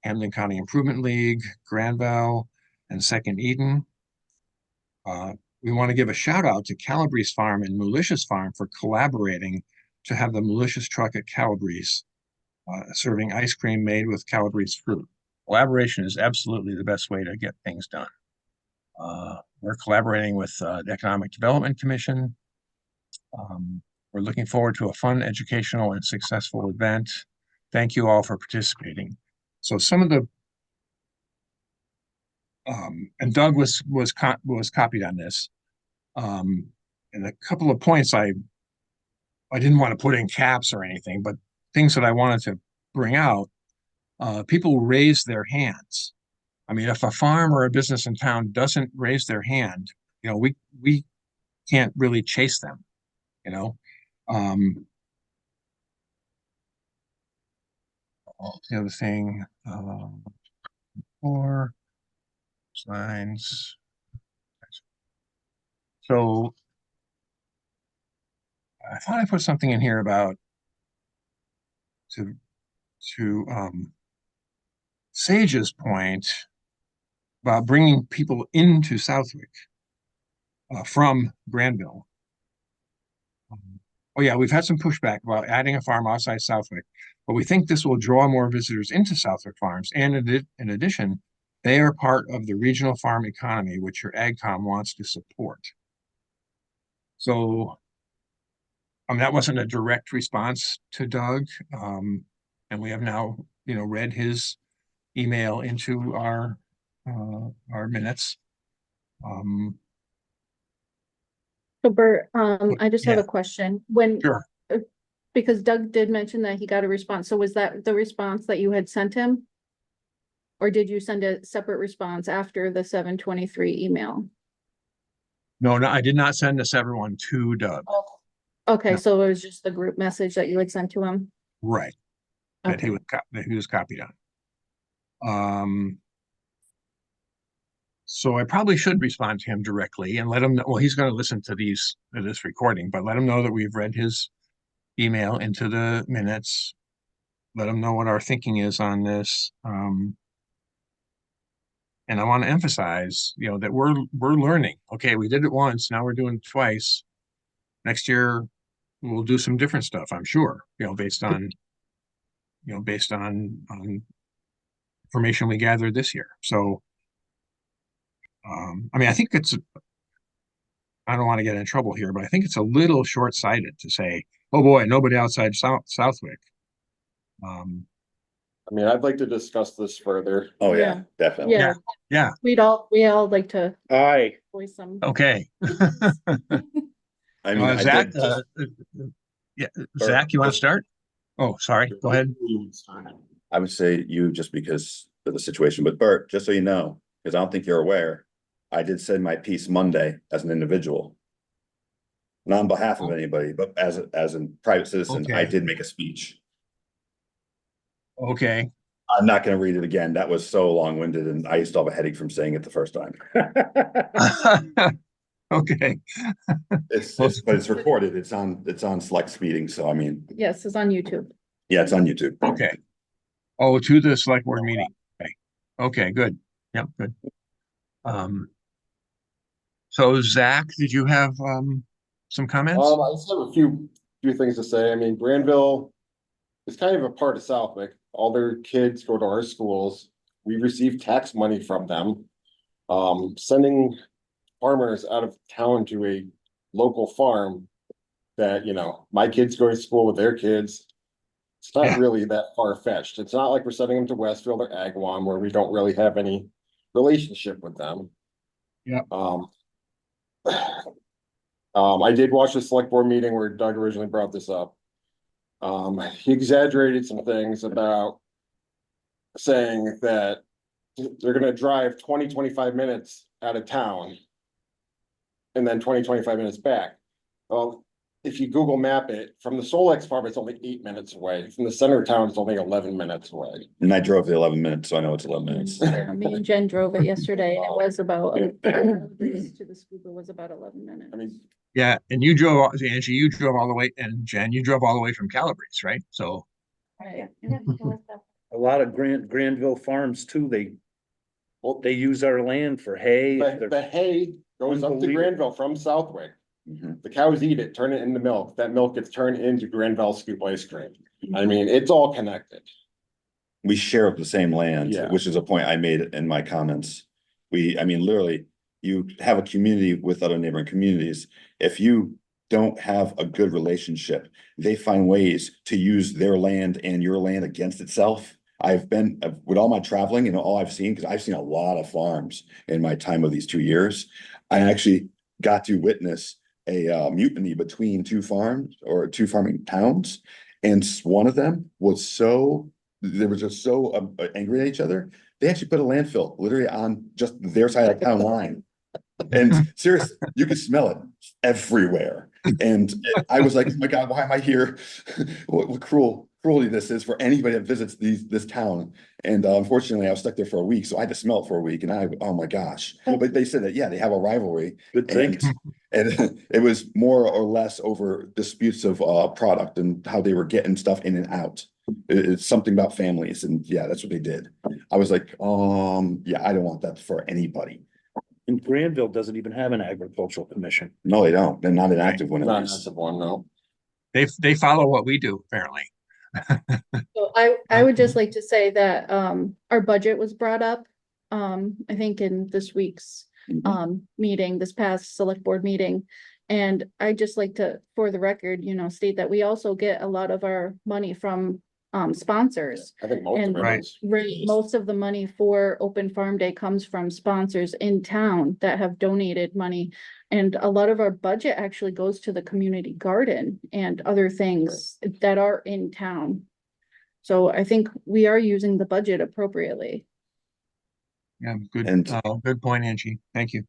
Hamden County Improvement League, Granville, and Second Eden. We want to give a shout out to Calabrese Farm and Malicious Farm for collaborating to have the Malicious truck at Calabrese serving ice cream made with Calabrese fruit. Collaboration is absolutely the best way to get things done. We're collaborating with the Economic Development Commission. We're looking forward to a fun, educational, and successful event. Thank you all for participating. So some of the and Doug was copied on this. And a couple of points I didn't want to put in caps or anything, but things that I wanted to bring out. People raise their hands. I mean, if a farm or a business in town doesn't raise their hand, we can't really chase them. The other thing, or signs. So I thought I put something in here about to Sage's point about bringing people into Southwick from Granville. Oh, yeah, we've had some pushback about adding a farm outside Southwick, but we think this will draw more visitors into Southwick Farms. And in addition, they are part of the regional farm economy, which your AgCom wants to support. So, that wasn't a direct response to Doug. And we have now, read his email into our minutes. So Bert, I just have Yeah. a question. When, Sure. because Doug did mention that he got a response. So was that the response that you had sent him? Or did you send a separate response after the 7/23 email? No, I did not send this everyone to Doug. Okay, No. so it was just the group message that you had sent to him? Right. That Okay. that he was copied on. So I probably should respond to him directly and let him know, well, he's gonna listen to this recording, but let him know that we've read his email into the minutes. Let him know what our thinking is on this. And I want to emphasize, that we're learning. Okay, we did it once, now we're doing it twice. Next year, we'll do some different stuff, I'm sure, based on information we gathered this year. So, I think I don't want to get in trouble here, but I think it's a little short-sighted to say, oh boy, nobody outside Southwick. I mean, I'd like to discuss this further. Oh, Yeah. yeah, definitely. Yeah, Yeah, we all like to Aye. voice some. okay. I mean, I Zach, did just, yeah, Zach, you want to start? Oh, sorry, go ahead. I would say you just because of the situation, but Bert, just so you know, because I don't think you're aware, I did send my piece Monday as an individual. Not on behalf of anybody, but as a private citizen, I Okay. did make a speech. Okay, I'm not gonna read it again. That was so long-winded and I used to have a headache from saying it the first time. okay, But it's recorded. It's on select speeding. So I mean, Yes, it's on YouTube. yeah, it's on YouTube. okay. Oh, to the select board meeting. Okay, good. Yep, good. So Zach, did you have some comments? I just have a few things to say. I mean, Granville is kind of a part of Southwick. All their kids go to our schools. We receive tax money from them. Sending farmers out of town to a local farm that, my kids go to school with their kids. It's not Yeah. really that far-fetched. It's not like we're sending them to Westfield or Agawam where we don't really have any relationship with them. Yeah. I did watch the select board meeting where Doug originally brought this up. He exaggerated some things about saying that they're gonna drive 20-25 minutes out of town. And then 20-25 minutes back. Well, if you Google map it, from the Solex farm, it's only 8 minutes away. From the center of town, it's only 11 minutes away. And I drove the 11 minutes, so I know it's 11 minutes. Me and Jen drove it yesterday and it was about, to the scuba was about 11 minutes. I mean, Yeah, and Angie, you drove all the way, and Jen, you drove all the way from Calabrese, right? So, Right. A lot of Granville farms too, they use our land for hay. the hay goes up to Unbelievable. Granville from Southwick. Mhm. The cows eat it, turn it into milk. That milk gets turned into Granville scoop ice cream. I mean, it's all connected. We share the same land, Yeah. which is a point I made in my comments. I mean, literally, you have a community with other neighboring communities. If you don't have a good relationship, they find ways to use their land and your land against itself. With all my traveling and all I've seen, because I've seen a lot of farms in my time of these 2 years, I actually got to witness a mutiny between two farms or two farming towns. And one of them was they were just so angry at each other. They actually put a landfill literally on just their side of the town line. And seriously, you could smell it everywhere. And I was like, oh my God, why am I here? What cruelty this is for anybody that visits this town. And unfortunately, I was stuck there for a week, so I had to smell it for a week. And oh my gosh. But they said that, yeah, they have a rivalry. Good thing. And it was more or less over disputes of product and how they were getting stuff in and out. It's something about families, and yeah, that's what they did. I was like, yeah, I don't want that for anybody. And Granville doesn't even have an agricultural commission. No, they don't. They're not an active one. at Not least. the one, no. they follow what we do, apparently. So I would just like to say that, our budget was brought up, I think in this week's, meeting, this past select board meeting. And I just like to, for the record, state that we also get a lot of our money from, sponsors. I think most of And- it Right. is. Right, most of the money for Open Farm Day comes from sponsors in town that have donated money. And a lot of our budget actually goes to the community garden and other things that are in town. So I think we are using the budget appropriately. Yeah, good, And- good point, Angie. Thank you.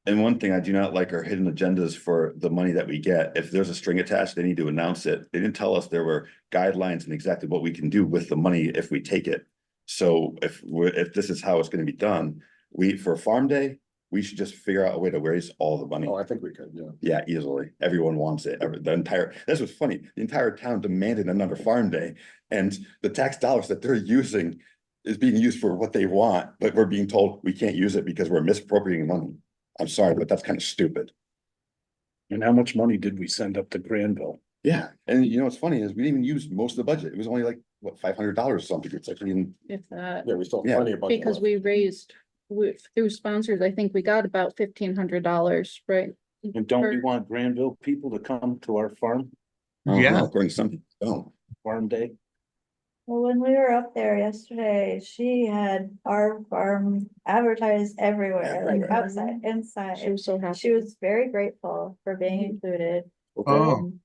And one thing I do not like are hidden agendas for the money that we get. If there's a string attached, they need to announce it. They didn't tell us there were guidelines and exactly what we can do with the money if we take it. So if this is how it's gonna be done, for Farm Day, we should just figure out a way to raise all the money. Oh, I think we could, yeah. Yeah, easily. Everyone wants it. This was funny. The entire town demanded another Farm Day, and the tax dollars that they're using is being used for what they want, but we're being told we can't use it because we're misappropriating money. I'm sorry, but that's kind of stupid. And how much money did we send up to Granville? Yeah, and you know what's funny is we didn't even use most of the budget. It was only like, what, $500 or something. It's like, If that, Yeah, we still have Yeah. plenty of budget because left. we raised through sponsors, I think we got about $1,500, right? And don't we Or- want Granville people to come to our Yeah. according to some people, don't. farm day? Well, when we were up there yesterday, she had our farm advertised everywhere, like Everywhere. outside, She inside. was so happy. She was very grateful for being included. Oh. Um,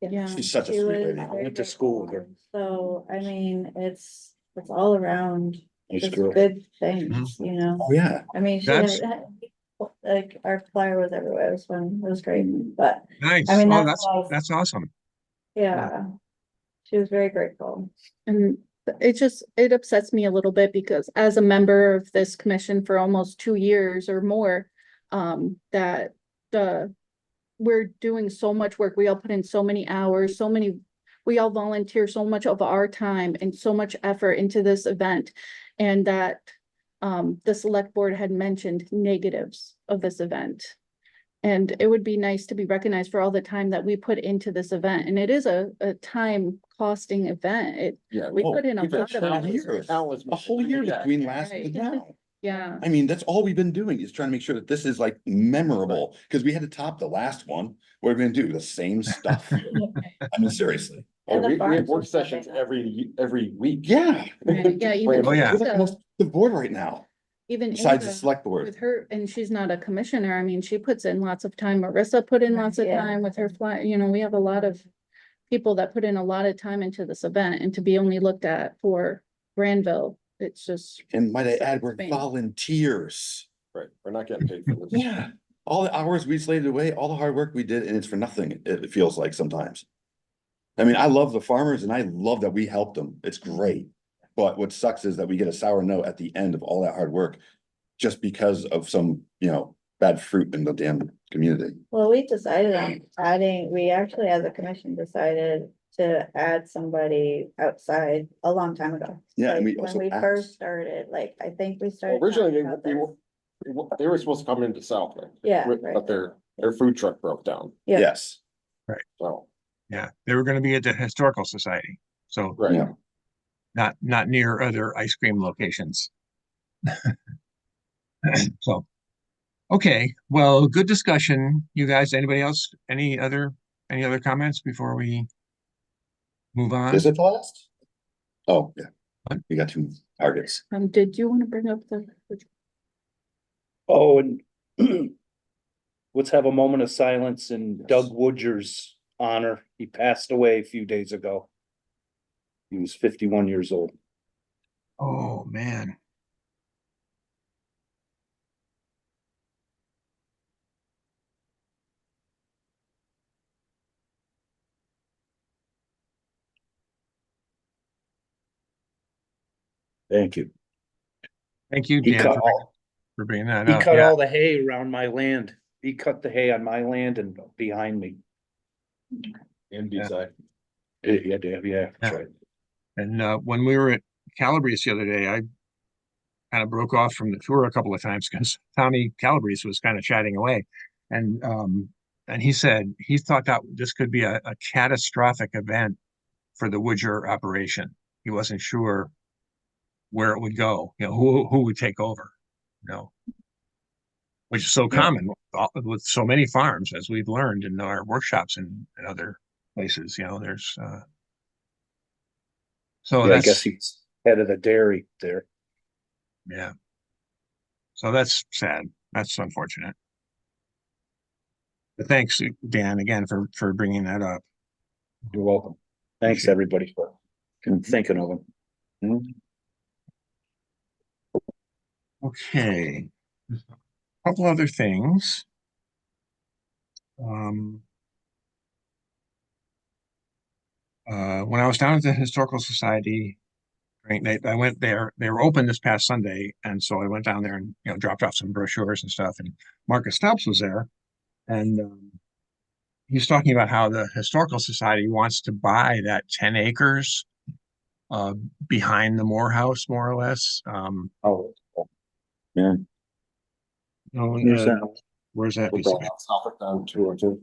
Yeah. She's such a she sweet was lady. I very went to school with her. grateful. So, I mean, it's all around Nice just girl. good things, you know? Oh, yeah. I mean, she That's- had, like, our flyer was everywhere, it was fun, it was great, but, Nice. I mean, Oh, that's all. that's awesome. yeah. She was very grateful. And it upsets me a little bit because as a member of this commission for almost 2 years or more, that we're doing so much work. We all put in so many hours, we all volunteer so much of our time and so much effort into this event. And that, the select board had mentioned negatives of this event. And it would be nice to be recognized for all the time that we put into this event. And it is a time costing event. Yeah. We put in a we've had lot of countless- hours. countless A whole year meetings. between last Right. and now. Yeah. I mean, that's all we've been doing is trying to make sure that this is like memorable, because we had to top the last one. What are we gonna do? The same stuff? I mean, seriously. Oh, And the we have farms work was something sessions else. every week. Yeah. Right, yeah, even Oh, yeah. We're like most of the board right now, Even besides the Ava, select board. with her, and she's not a commissioner, I mean, she puts in lots of time, Marissa put in lots of Yeah. time with her fly, we have a lot of people that put in a lot of time into this event, and to be only looked at for Granville, it's just, And might I add, we're Spain. volunteers. Right, we're not getting paid for this. Yeah. All the hours we slaved away, all the hard work we did, and it's for nothing, it feels like sometimes. I mean, I love the farmers and I love that we helped them. It's great. But what sucks is that we get a sour note at the end of all that hard work. Just because of some, bad fruit in the damn community. Well, we decided on adding, we actually, as a commission, decided to add somebody outside a long time ago. Yeah, and Like, we also when we asked- first started, like, I think we started. Originally, talking about this. they were supposed to come into Southwick. Yeah, But right. their food truck broke down, Yeah. Yes, so, Yeah, they were gonna be at the Historical Society, so right. Yeah. not near other ice cream locations. So, okay, well, good discussion. You guys, anybody else, any other comments before we move on? is it the last? Oh, yeah. What? We got 2 targets. did you want to bring up the? Oh, and let's have a moment of silence in Doug Woodger's honor. He passed away a few days ago. He was 51 years old. Oh, man. Thank you. Thank you, He Dan, cut all, for bringing that he up. cut Yeah. all the hay around my land. He cut the hay on my land and behind me. And Yeah. beside. Yeah, that's right. And when we were at Calabrese the other day, I kind of broke off from the tour a couple of times because Tommy Calabrese was kind of chatting away. And and he said he thought that this could be a catastrophic event for the Woodger operation. He wasn't sure where it would go, who would take over, you know, which is so Yeah. common with so many farms, as we've learned in our workshops and other places, there's, so Yeah, I guess that's, he's head of the dairy there. yeah. So that's sad. That's unfortunate. But thanks, Dan, again, for bringing that up. You're welcome. Thanks, Appreciate it. everybody, for thinking of him. Okay. Couple other things. When I was down at the Historical Society, I went there. They were open this past Sunday, and so I went down there and dropped off some brochures and stuff. And Marcus Phelps was there, and he's talking about how the Historical Society wants to buy that 10 acres behind the Moore House, more or less. Oh, yeah. Where's that? Where's that We're piece of going out Southwick down 202. On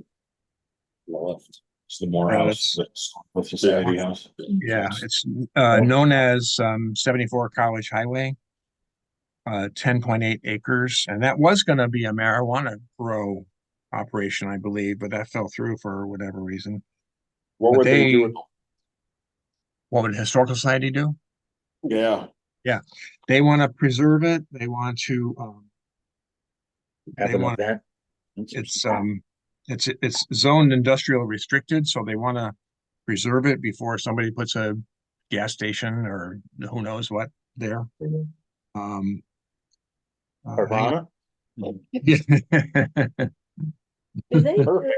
the left. It's the Morehouse, the Society House. Yeah, it's known as 74 College Highway, 10.8 acres, and that was going to be a marijuana grow operation, I believe, but that fell through for whatever reason. What But would they do? what would the Historical Society do? Yeah, They want to preserve it. They want to. Have They an want. event? It's zoned industrial restricted, so they want to preserve it before somebody puts a gas station or who knows what there. Um, hang on. Nirvana? Do they do Perfect.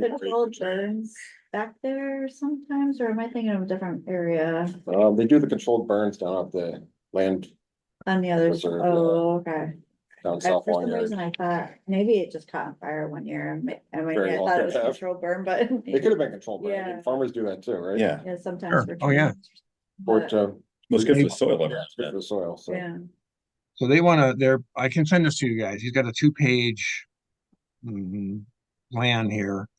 controlled burns back there sometimes, or am I thinking of a different area they do the controlled burns down at the land on the other? Reserve, Oh, okay. down South For some Lawn Yard. reason, I thought maybe it just caught on fire one year. I mean, Very I well thought it could was have. controlled burn, but It could have been controlled burn. I mean, Yeah. farmers do that too, right? Yeah, yeah, sometimes. Sure. for Oh, yeah. trees, Or but- to, most good for the They- soil. yeah, it's good for the soil, so. Yeah, So they want to, I can send this to you guys. He's got a 2-page plan here.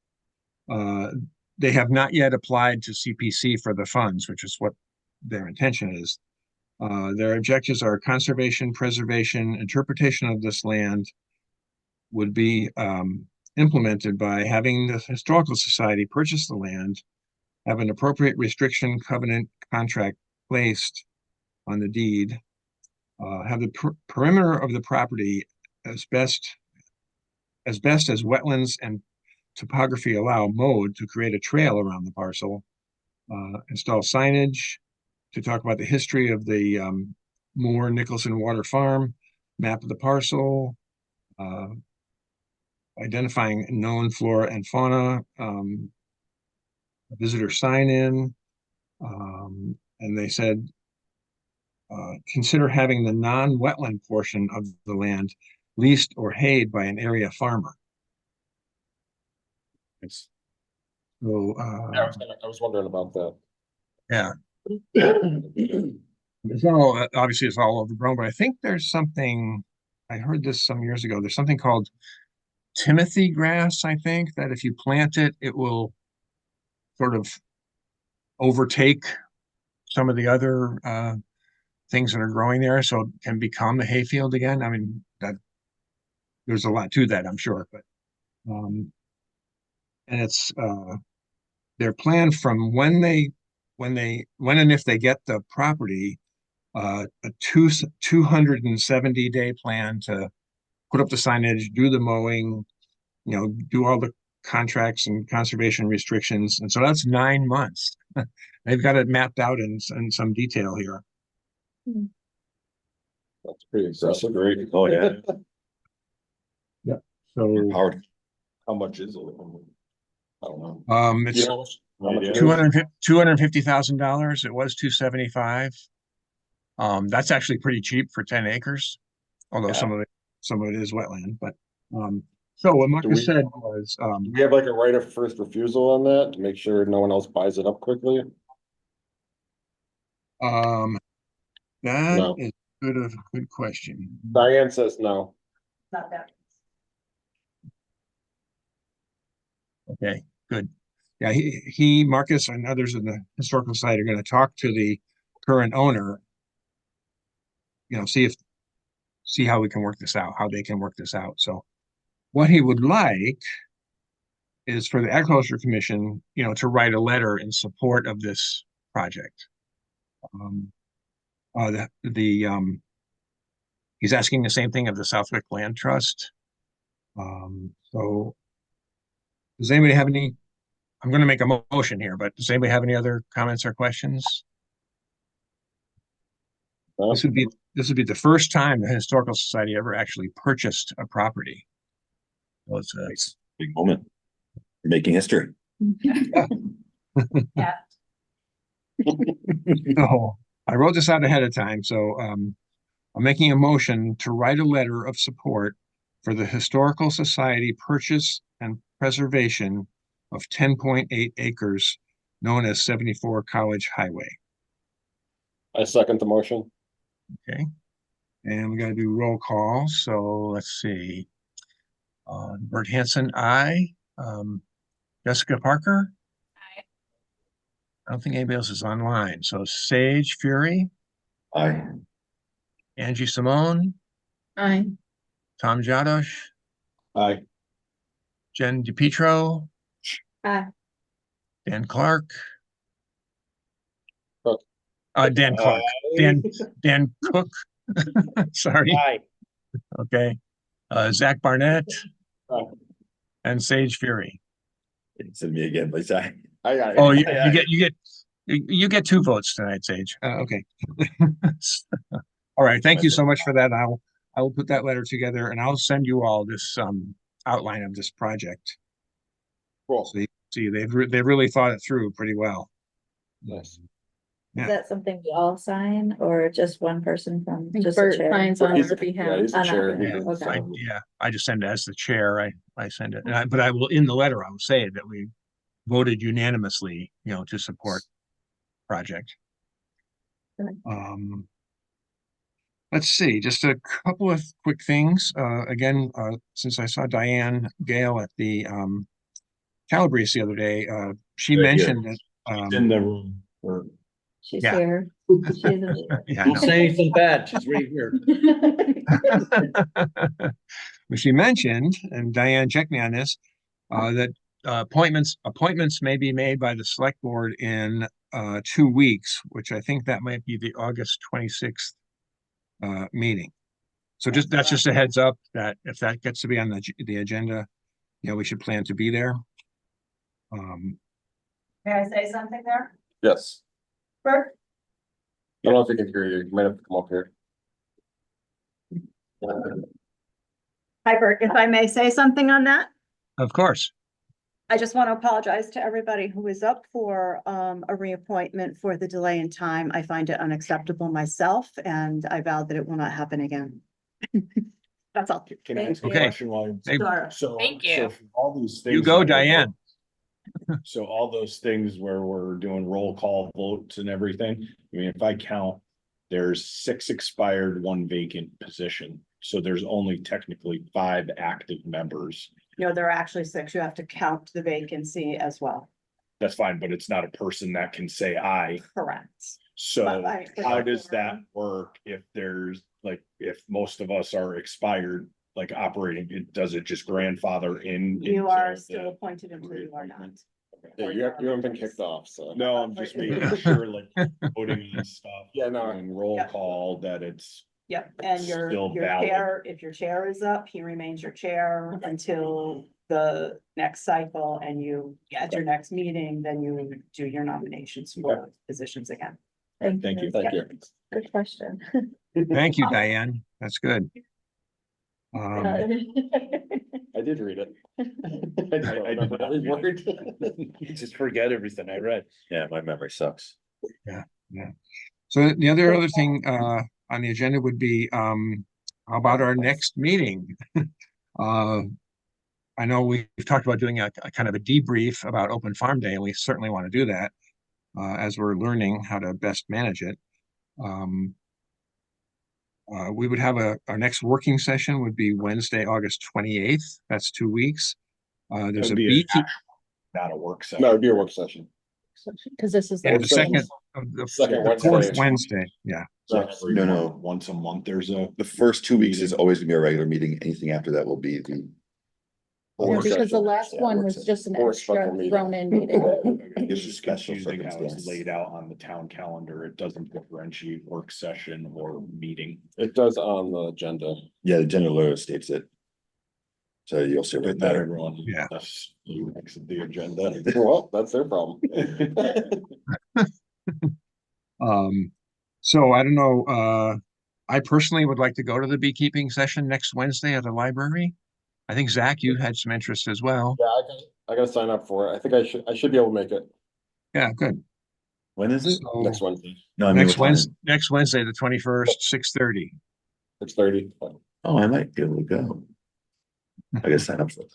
They have not yet applied to CPC for the funds, which is what their intention is. Their objectives are conservation, preservation, interpretation of this land would be implemented by having the Historical Society purchase the land, have an appropriate restriction covenant contract placed on the deed, have the perimeter of the property as best as wetlands and topography allow mowed to create a trail around the parcel, install signage to talk about the history of the Moore Nicholson Water Farm, map of the parcel, identifying known flora and fauna, visitor sign-in, and they said consider having the non-wetland portion of the land leased or hayed by an area farmer. It's So, I was wondering about that. yeah, it's all, obviously it's all overgrown, but I think there's something, I heard this some years ago, there's something called Timothy grass, I think, that if you plant it, it will sort of overtake some of the other things that are growing there, so it can become a hayfield again. I mean, that there's a lot to that, I'm sure, but and it's their plan from when and if they get the property, a 270-day plan to put up the signage, do the mowing, do all the contracts and conservation restrictions, and so that's 9 months. They've got it mapped out in some detail here. That's pretty aggressive. great. Oh, yeah. So Howard, How much is it? I don't know. it's You know, how much it is? $250,000. It was 275. That's actually pretty cheap for 10 acres, although Yeah. some of it is wetland. But so what Marcus we- said was, Do we have like a right of first refusal on that to make sure no one else buys it up quickly? that No. is a good question. Diane says no. not that. Okay, good. Yeah, he, Marcus and others in the historical society are gonna talk to the current owner. You know, see how we can work this out, how they can work this out. So what he would like is for the Agriculture Commission, you know, to write a letter in support of this project. He's asking the same thing of the Southwick Land Trust. So does anybody have any, I'm gonna make a motion here, but does anybody have any other comments or questions? No? This would be the first time the Historical Society ever actually purchased a property. So it's a, Nice, big moment. You're making history. so I wrote this out ahead of time, so I'm making a motion to write a letter of support for the Historical Society purchase and preservation of 10.8 acres known as 74 College Highway. I second the motion. Okay. And we gotta do roll call, so let's see. Bert Hanson, aye. Jessica Parker? Aye. I don't think anybody else is online, so Sage Fury, Aye. Angie Simone, Aye. Tom Jadosh, Aye. Jen DePietro, Aye. Dan Clark. Cook. Dan Clark, Dan Cook, sorry, Aye. okay. Zach Barnett Aye. and Sage Fury. It's me again, please. Aye. Aye. Oh, Aye. you get 2 votes tonight, Sage. Okay. All right, thank you so much for that. I will put that letter together and I'll send you all this outline of this project. Cool. So you see, they've really thought it through pretty well. Nice. Yeah. Is that something we all sign or just one person from I think just the Bert chair? signs on He's- our Yeah, behalf. he's the On chair. our He behalf, can okay. sign. I just send it as the chair. I send it, but I will, in the letter, I will say that we voted unanimously, you know, to support project. Good. Let's see, just a couple of quick things. Again, since I saw Diane Gale at the Calabrese the other day, she Right here. mentioned that In the room. Or She's Yeah. here. She's in yeah, I Don't know. say anything bad. She's right here. But she mentioned, and Diane checked me on this, that appointments may be made by the select board in 2 weeks, which I think that might be the August 26th meeting. So that's just a heads up that if that gets to be on the agenda, you know, we should plan to be there. May I say something there? Yes. Bert? I don't know if you can hear you. You might have to come up here. Hi, Bert. If I may say something on that? Of course. I just want to apologize to everybody who is up for a reappointment for the delay in time. I find it unacceptable myself, and I vow that it will not happen again. That's all. Can I ask a Okay. question while? Hey, Sure. So. Thank so you. for all these things. you go, that we're- Diane. So all those things where we're doing roll call votes and everything, I mean, if I count, there's 6 expired, 1 vacant position. So there's only technically 5 active members. No, there are actually 6. You have to count the vacancy as well. That's fine, but it's not a person that can say aye. Correct. So But how does that work if there's like, if most of us are expired, like operating, does it just grandfather in? You into are the- still appointed until you are not. Yeah, you haven't been kicked off, so. No, I'm just making sure like voting and stuff. Yeah, no. And roll Yeah. call that it's, Yep, and your Still valid. chair, if your chair is up, he remains your chair until the next cycle, and you, at your next meeting, then you do your nominations for positions again. thank you. Thank you. Good question. Thank you, Diane. That's good. I did read it. I know every word. You just forget everything I read. Yeah, my memory sucks. So the other thing on the agenda would be how about our next meeting? I know we've talked about doing a kind of a debrief about Open Farm Day, and we certainly want to do that as we're learning how to best manage it. We would have our next working session would be Wednesday, August 28th. That's 2 weeks. There's a That'd be beekeep. not a work session. No, it'd be a work session. Cause this is. Yeah, Work the sessions. second of the Second the fourth Wednesday. Wednesday, yeah. Every No, month, no. Once a month, there's a. The first 2 weeks is always gonna be a regular meeting. Anything after that will be the. Yeah, Work because the session. last Yeah, one work was session. just an Or extra special meeting. thrown in meeting. It's It's a just special confusing how it's circumstance. laid out on the town calendar. It doesn't differentiate work session or meeting. It does on the agenda. Yeah, the general law states it. So you'll see But right not there. everyone. Yeah. That's, you exit the agenda. Well, that's their problem. So I don't know, I personally would like to go to the beekeeping session next Wednesday at the library. I think Zach, you had some interest as well. Yeah, I gotta sign up for it. I think I should be able to make it Yeah, good. When is it? So next Wednesday, No, I mean, next what time? Next Wednesday, the 21st, 6:30. 6:30. Oh, I might be able to go. I gotta sign up for it.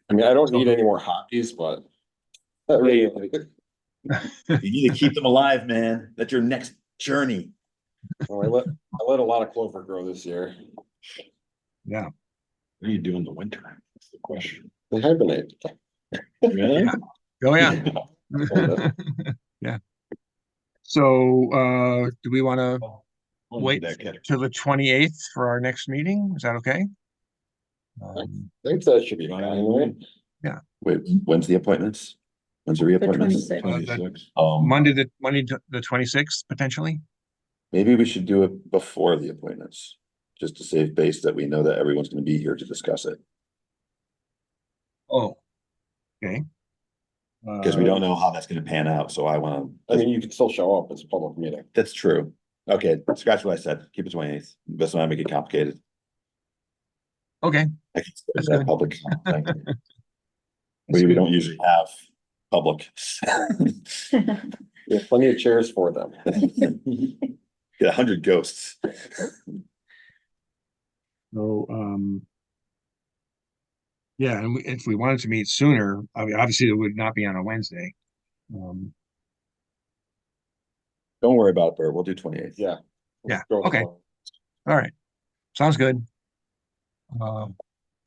I mean, I don't need any more hobbies, but. I really like it. You need to keep them alive, man. That's your next journey. Well, I let a lot of clover grow this year. Yeah, What do you do in the winter? That's the question. They hibernate. Really? oh, yeah. Yeah. So, do we want to wait That kid. till the 28th for our next meeting? Is that okay? I think that should be fine, right? Wait, when's the appointments? When's the reappointments? 26th. 26. Monday, the 26th, potentially? Maybe we should do it before the appointments, just to save base that we know that everyone's gonna be here to discuss it. Oh, okay. Because we don't know how that's gonna pan out, so I wanna, I mean, you can still show up. It's a public meeting. that's true. Okay, scratch what I said, keep it 28th, best not make it complicated. Okay, I can skip That's that good. public. thing. that's We good. don't usually have public. We have plenty of chairs for them. Get 100 ghosts. So, yeah, and if we wanted to meet sooner, I mean, obviously it would not be on a Wednesday. Um, Don't worry about it, Bert, we'll do 28th. Yeah. Yeah, Go with okay. the- all right, sounds good.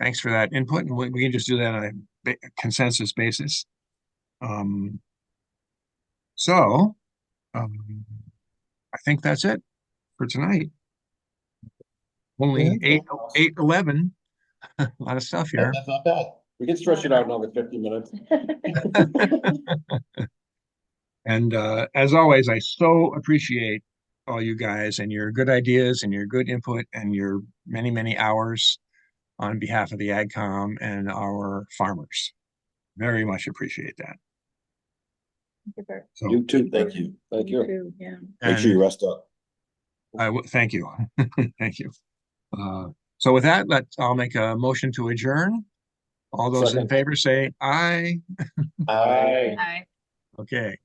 Thanks for that input, and we can just do that on a consensus basis. So, I think that's it for tonight. Only 8:11. A lot of stuff here. That's not bad. We can stretch it out another 50 minutes. And as always, I so appreciate all you guys and your good ideas and your good input and your many, many hours on behalf of the AgCom and our farmers. Very much appreciate that. So, You too, thank you. Thank you. Yeah. Make sure you and rest up. thank you. Thank you. So with that, I'll make a motion to adjourn. All those in Second. favor say aye. Aye. Hi. Okay.